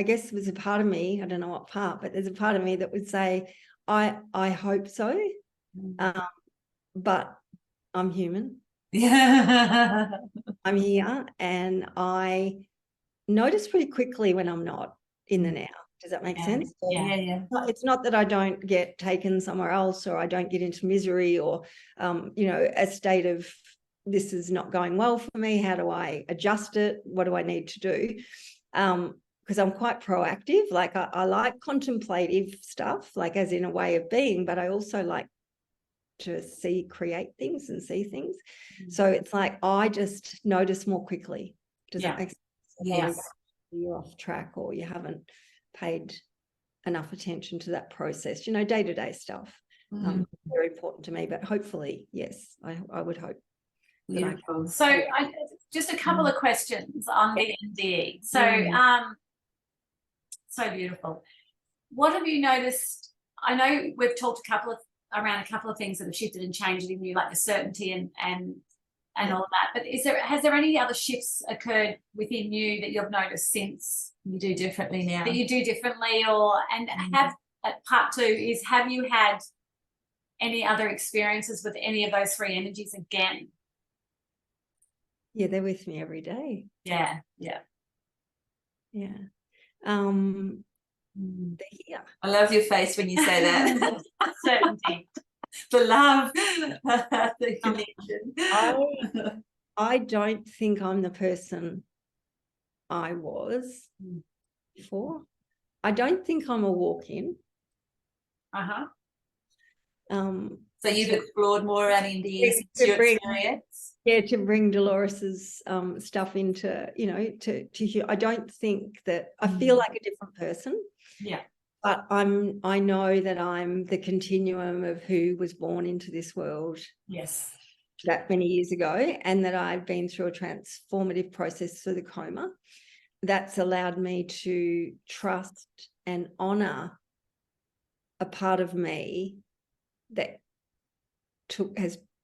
guess there's a part of me, I don't know what part, but there's a part of me that would say, I hope so. But I'm human. Yeah. I'm here, and I notice pretty quickly when I'm not in the now. Does that make sense? Yeah. It's not that I don't get taken somewhere else, or I don't get into misery, or a state of, this is not going well for me. How do I adjust it? What do I need to do? Because I'm quite proactive. Like I like contemplative stuff, like as in a way of being, but I also like to create things and see things. So it's like I just notice more quickly. Does that make sense? Yes. You're off track, or you haven't paid enough attention to that process, day-to-day stuff. Very important to me, but hopefully, yes, I would hope. Beautiful. So just a couple of questions on the NDE. So so beautiful. What have you noticed? I know we've talked around a couple of things that have shifted and changed in you, like the certainty and all of that. But has there any other shifts occurred within you that you've noticed since you do differently now? That you do differently, part two is, have you had any other experiences with any of those three energies again? Yeah, they're with me every day. Yeah. They're here. I love your face when you say that. Certainty. The love, the connection. I don't think I'm the person I was before. I don't think I'm a walk-in. So you've explored more around NDE since your experience? Yeah, to bring Dolores's stuff into, I don't think that, I feel like a different person. Yeah. But I know that I'm the continuum of who was born into this world. Yes. That many years ago, and that I've been through a transformative process through the coma that's allowed me to trust and honor a part of me that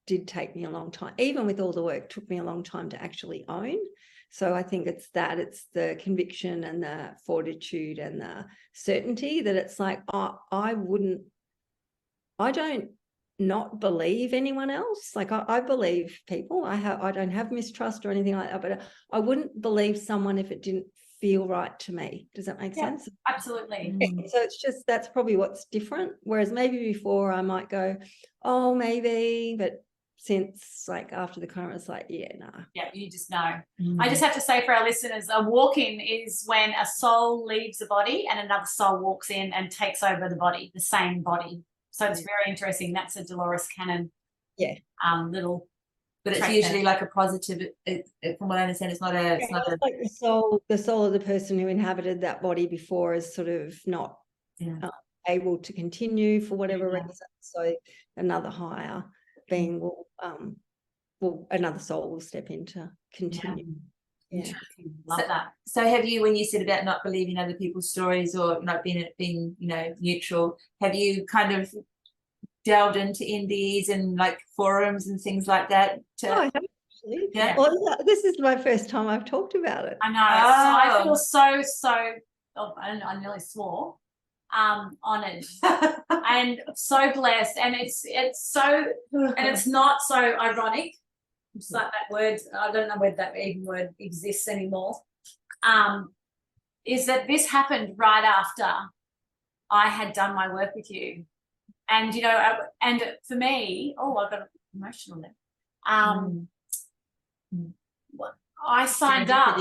did take me a long time, even with all the work, took me a long time to actually own. So I think it's the conviction and the fortitude and the certainty that it's like, I don't not believe anyone else. Like I believe people. I don't have mistrust or anything like that, but I wouldn't believe someone if it didn't feel right to me. Does that make sense? Absolutely. So it's just, that's probably what's different. Whereas maybe before I might go, oh, maybe, but since like after the coma, it's like, yeah, nah. Yeah, you just know. I just have to say for our listeners, a walk-in is when a soul leaves the body and another soul walks in and takes over the body, the same body. So it's very interesting. That's a Dolores Cannon little But it's Track usually like a positive, from what I understand, it's not a, it's not a, like the soul of the person who inhabited that body before is sort of not able to continue for whatever reason. So another higher being will another soul will step in to continue. Yeah. Love that. So have you, when you said about not believing other people's stories or not being, you know, neutral, have you kind of delved into NDEs and like forums and things like that? No, I haven't actually. Yeah. Well, this is my first time I've talked about it. I know. I feel so. Oh, I nearly swore. Honored and so blessed, and it's so, and it's not so ironic. It's like that word. I don't know whether that even word exists anymore. Is that this happened right after I had done my work with you, and you know, and for me, I got emotional then. I signed up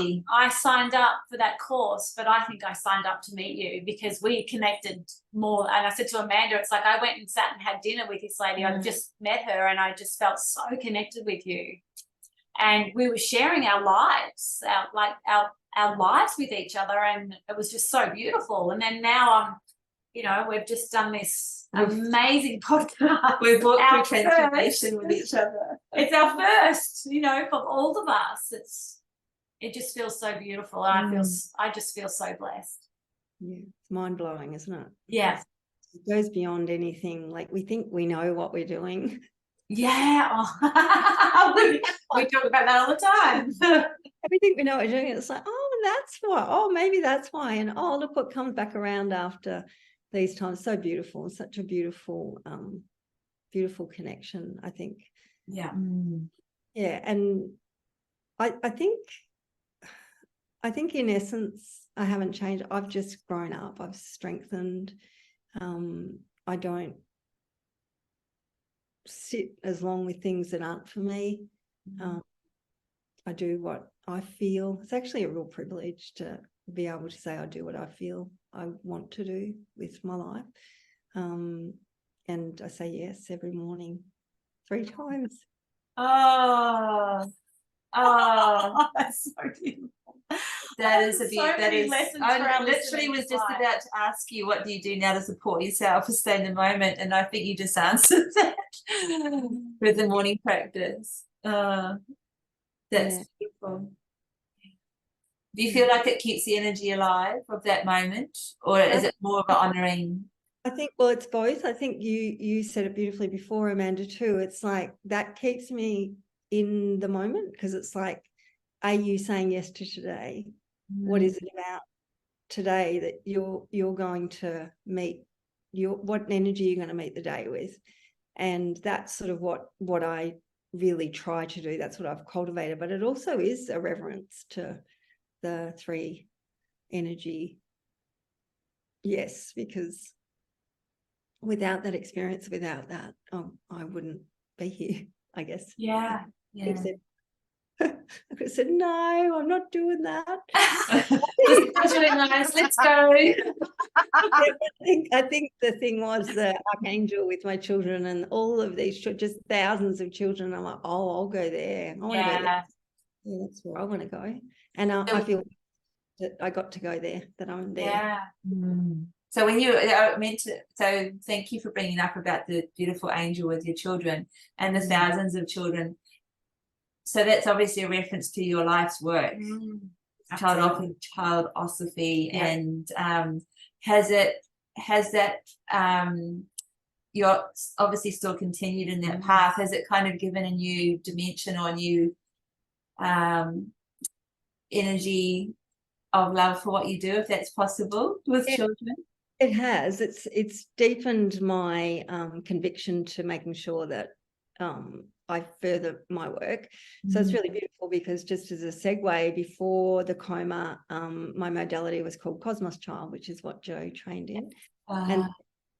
for that course, but I think I signed up to meet you because we connected more. And I said to Amanda, it's like I went and sat and had dinner with this lady. I just met her and I just felt so connected with you. And we were sharing our lives, our lives with each other, and it was just so beautiful. And then now we've just done this amazing podcast. We've walked through transformation with each other. It's our first, for all of us. It just feels so beautiful, and I just feel so blessed. Yeah, it's mind-blowing, isn't it? Yeah. It goes beyond anything. Like, we think we know what we're doing. Yeah. We talk about that all the time. Everything we know what we're doing, it's like, that's why. Maybe that's why. And look what comes back around after these times. So beautiful, such a beautiful, beautiful connection, I think. Yeah. Yeah. And I think in essence, I haven't changed. I've just grown up. I've strengthened. I don't sit as long with things that aren't for me. I do what I feel. It's actually a real privilege to be able to say I do what I feel I want to do with my life. And I say yes every morning 3 times. Oh, that's so beautiful. That is a so many lessons. I literally was just about to ask you, what do you do now to support yourself to stay in the moment? And I think you just answered that with the morning practice. That's beautiful. Do you feel like it keeps the energy alive of that moment, or is it more of an honouring? I think, well, it's both. I think you said it beautifully before, Amanda, too. It's like that keeps me in the moment, because it's like, are you saying yes to today? What is it about today that you're going to meet? What energy you're going to meet the day with? And that's sort of what I really try to do. That's what I've cultivated. But it also is a reverence to the 3 energy. Yes, because without that experience, without that, I wouldn't be here, I guess. Yeah. I could have said, no, I'm not doing that. Just doing nice, let's go. I think the thing was the archangel with my children and all of these, just thousands of children. I'm like, I'll go there. I want to go there. Yeah, that's where I want to go. And I feel that I got to go there, that I'm there. Yeah. So when so thank you for bringing up about the beautiful angel with your children and the thousands of children. So that's obviously a reference to your life's work, childosophy, and has that you're obviously still continued in that path. Has it kind of given a new dimension or new energy of love for what you do, if that's possible, with children? It has. It's deepened my conviction to making sure that I further my work. So it's really beautiful, because just as a segue, before the coma, my modality was called Cosmos Child, which is what Joe trained in. And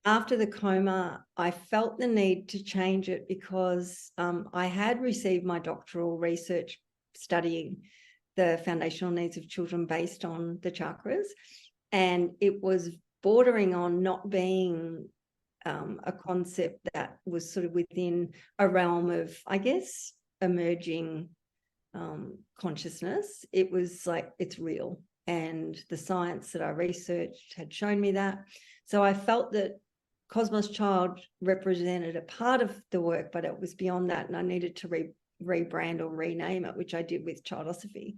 after the coma, I felt the need to change it, because I had received my doctoral research studying the foundational needs of children based on the chakras, and it was bordering on not being a concept that was sort of within a realm of, I guess, emerging consciousness. It was like, it's real. And the science that I researched had shown me that. So I felt that Cosmos Child represented a part of the work, but it was beyond that. And I needed to rebrand or rename it, which I did with Childosophy.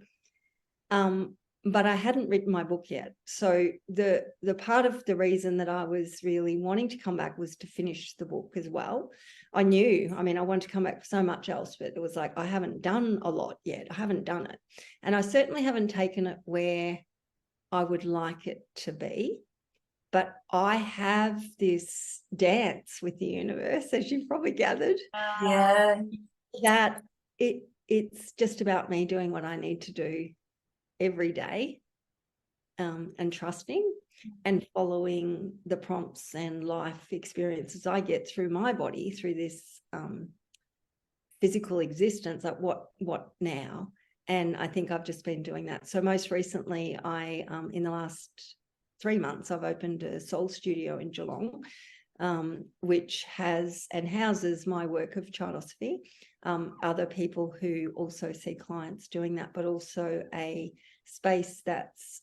But I hadn't written my book yet. So the part of the reason that I was really wanting to come back was to finish the book as well. I knew, I mean, I wanted to come back for so much else, but it was like, I haven't done a lot yet. I haven't done it. And I certainly haven't taken it where I would like it to be. But I have this dance with the universe, as you've probably gathered. Yeah. That it's just about me doing what I need to do every day, and trusting and following the prompts and life experiences I get through my body, through this physical existence, like what now? And I think I've just been doing that. So most recently, I in the last 3 months, I've opened a soul studio in Geelong, which has and houses my work of Childosophy, other people who also see clients doing that, but also a space that's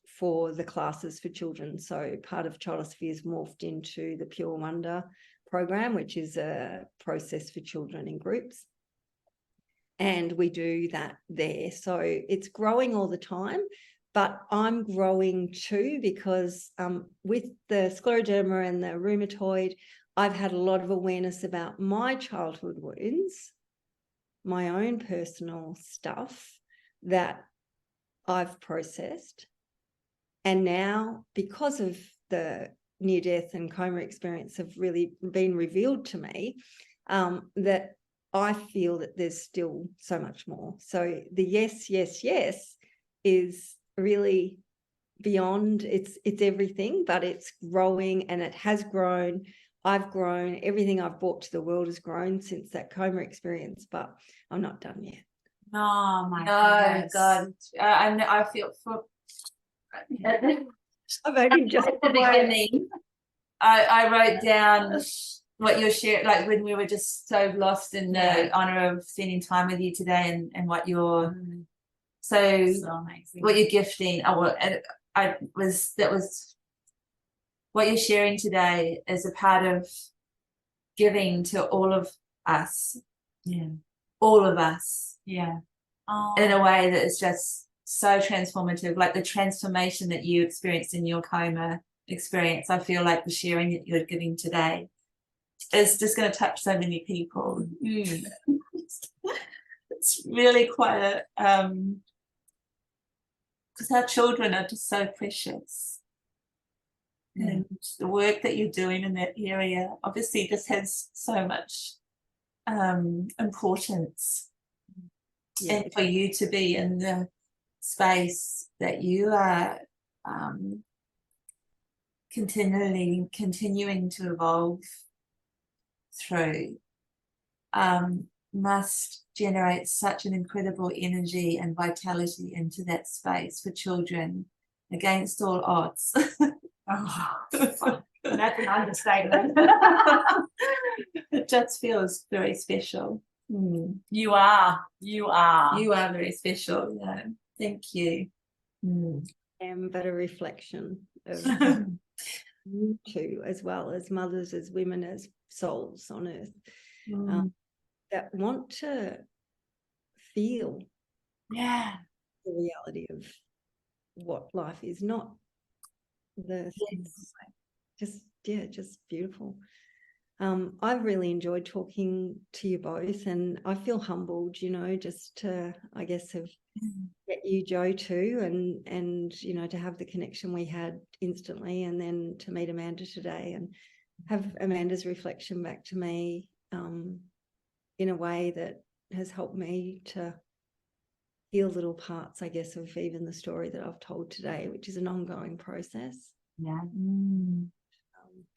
for the classes for children. So part of Childosophy is morphed into the Pure Wonder program, which is a process for children in groups. And we do that there. So it's growing all the time. But I'm growing too, because with the scleroderma and the rheumatoid, I've had a lot of awareness about my childhood wounds, my own personal stuff that I've processed. And now, because of the near-death and coma experience have really been revealed to me, that I feel that there's still so much more. So the yes, yes, yes is really beyond, it's everything, but it's growing, and it has grown. I've grown. Everything I've brought to the world has grown since that coma experience, but I'm not done yet. Oh my Oh goodness. God, I feel for I've only just at the beginning. I wrote down what you're sharing, like when we were just so lost in the honor of spending time with you today, and what you're so amazing. what you're gifting. That was what you're sharing today is a part of giving to all of us. Yeah. All of us. Yeah. In a way that is just so transformative, like the transformation that you experienced in your coma experience. I feel like the sharing that you're giving today is just going to touch so many people. It's really quite a because our children are just so precious. And the work that you're doing in that area obviously just has so much importance. And for you to be in the space that you are continuing to evolve through must generate such an incredible energy and vitality into that space for children against all odds. That's an understatement. It just feels very special. You are Very special. Yeah. Thank you. I am but a reflection of you two, as well as mothers, as women, as souls on earth, that want to feel the reality of what life is, not the just beautiful. I've really enjoyed talking to you both, and I feel humbled, just to, I guess, have met you, Joe, too, and to have the connection we had instantly, and then to meet Amanda today and have Amanda's reflection back to me in a way that has helped me to heal little parts, I guess, of even the story that I've told today, which is an ongoing process.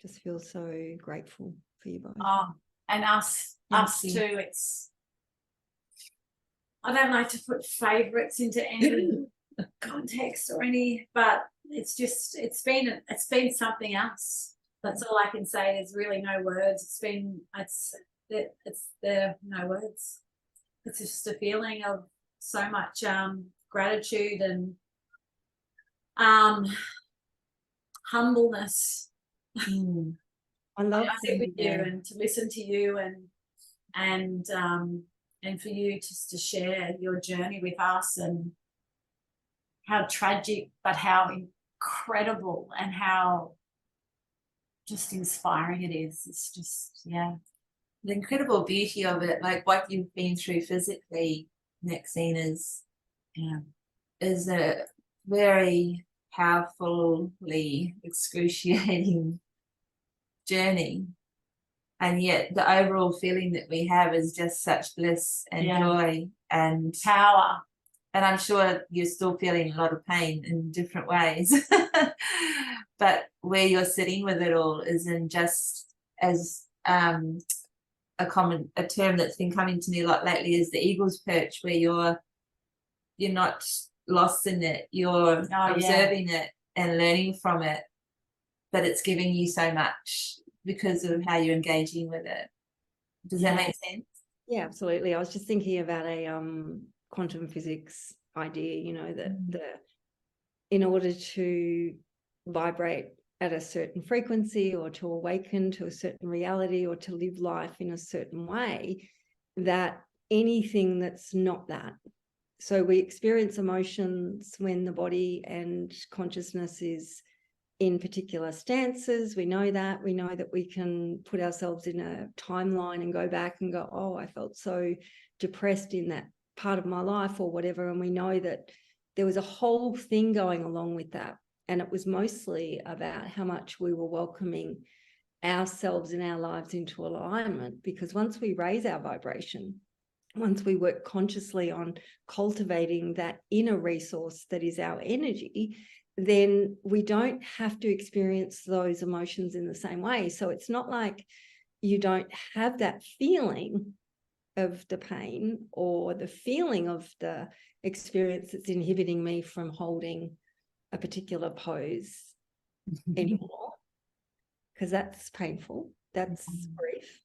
Just feel so grateful for you both. And us too. It's, I don't like to put favorites into any context or any, but it's been something else. That's all I can say. There's really no words. It's there no words. it's just a feeling of so much gratitude and humbleness. I love I sit with you and to listen to you and for you just to share your journey with us, and how tragic but how incredible and how just inspiring it is. It's just, yeah. The incredible beauty of it, like what you've been through physically, Maxine, is a very powerfully excruciating journey, and yet the overall feeling that we have is just such bliss and joy and power. And I'm sure you're still feeling a lot of pain in different ways. But where you're sitting with it all is in just as a term that's been coming to me a lot lately is the eagle's perch, where you're not lost in it, you're observing it and learning from it, but it's giving you so much because of how you're engaging with it. Does that make sense? Yeah, absolutely. I was just thinking about a quantum physics idea, you know, that in order to vibrate at a certain frequency or to awaken to a certain reality or to live life in a certain way, that anything that's not that. So we experience emotions when the body and consciousness is in particular stances. We know that we can put ourselves in a timeline and go back and go, oh, I felt so depressed in that part of my life or whatever. And we know that there was a whole thing going along with that. And it was mostly about how much we were welcoming ourselves in our lives into alignment. Because once we raise our vibration, once we work consciously on cultivating that inner resource that is our energy, then we don't have to experience those emotions in the same way. So it's not like you don't have that feeling of the pain or the feeling of the experience that's inhibiting me from holding a particular pose anymore, because that's painful, that's grief.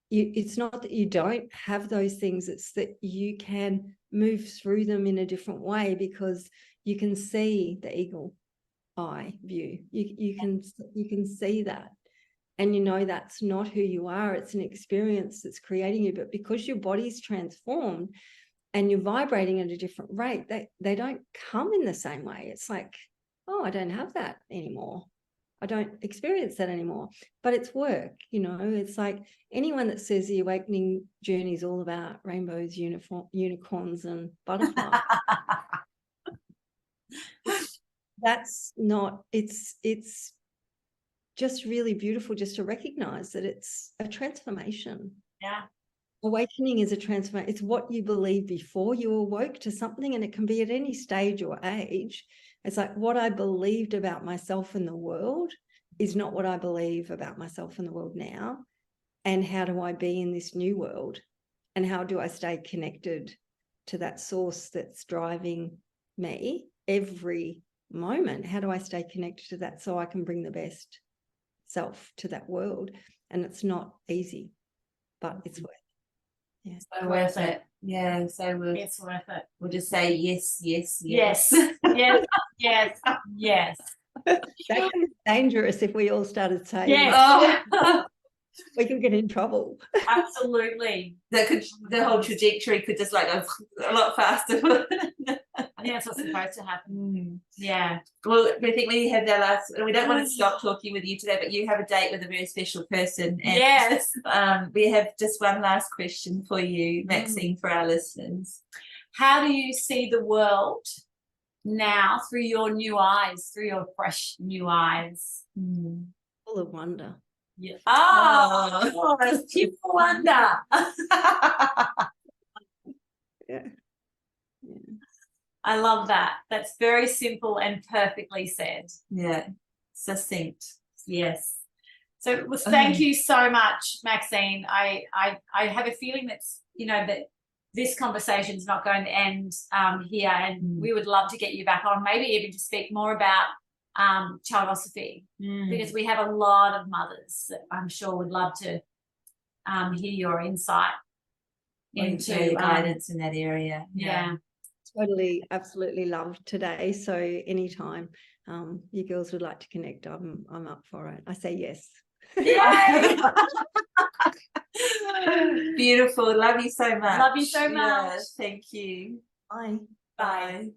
It's not that you don't have those things, it's that you can move through them in a different way, because you can see the eagle eye view. You can see that, and you know that's not who you are. It's an experience that's creating you. But because your body's transformed and you're vibrating at a different rate, they don't come in the same way. It's like, oh, I don't have that anymore. I don't experience that anymore. But it's work, you know. It's like anyone that says the awakening journey is all about rainbows, unicorns, and butterflies. That's not. It's just really beautiful just to recognize that it's a transformation. Yeah. Awakening is a transformation. It's what you believe before you awoke to something, and it can be at any stage or age. It's like what I believed about myself in the world is not what I believe about myself in the world now. And how do I be in this new world? And how do I stay connected to that source that's driving me every moment? How do I stay connected to that so I can bring the best self to that world? And it's not easy, but it's worth it. Yeah. So worth it. Yeah, so It's worth it. we'll just say yes, yes, Yes. yes. Yes. Yes. Yes. That can be dangerous if we all started saying, Yes. Oh, we could get in trouble. Absolutely. the whole trajectory could just like go a lot faster. I think that's what's supposed to happen. Yeah. Well, I think we have our last. We don't want to stop talking with you today, but you have a date with a very special person. And, Yes. we have just one last question for you, Maxine, for our listeners. How do you see the world now through your new eyes, through your fresh new eyes? Full of wonder. Yeah. Oh, it's pure wonder. Yeah. I love that. That's very simple and perfectly said. Yeah, succinct. Yes. So well, thank you so much, Maxine. I have a feeling that's, you know, that this conversation is not going to end here, and we would love to get you back on, maybe even to speak more about childosophy, because we have a lot of mothers that I'm sure would love to hear your insight into guidance in that area. yeah. Totally, absolutely loved today. So anytime you girls would like to connect, I'm up for it. I say yes. Yay! Beautiful. Love you so much. Love you so much. Yeah, thank you. Bye. Bye.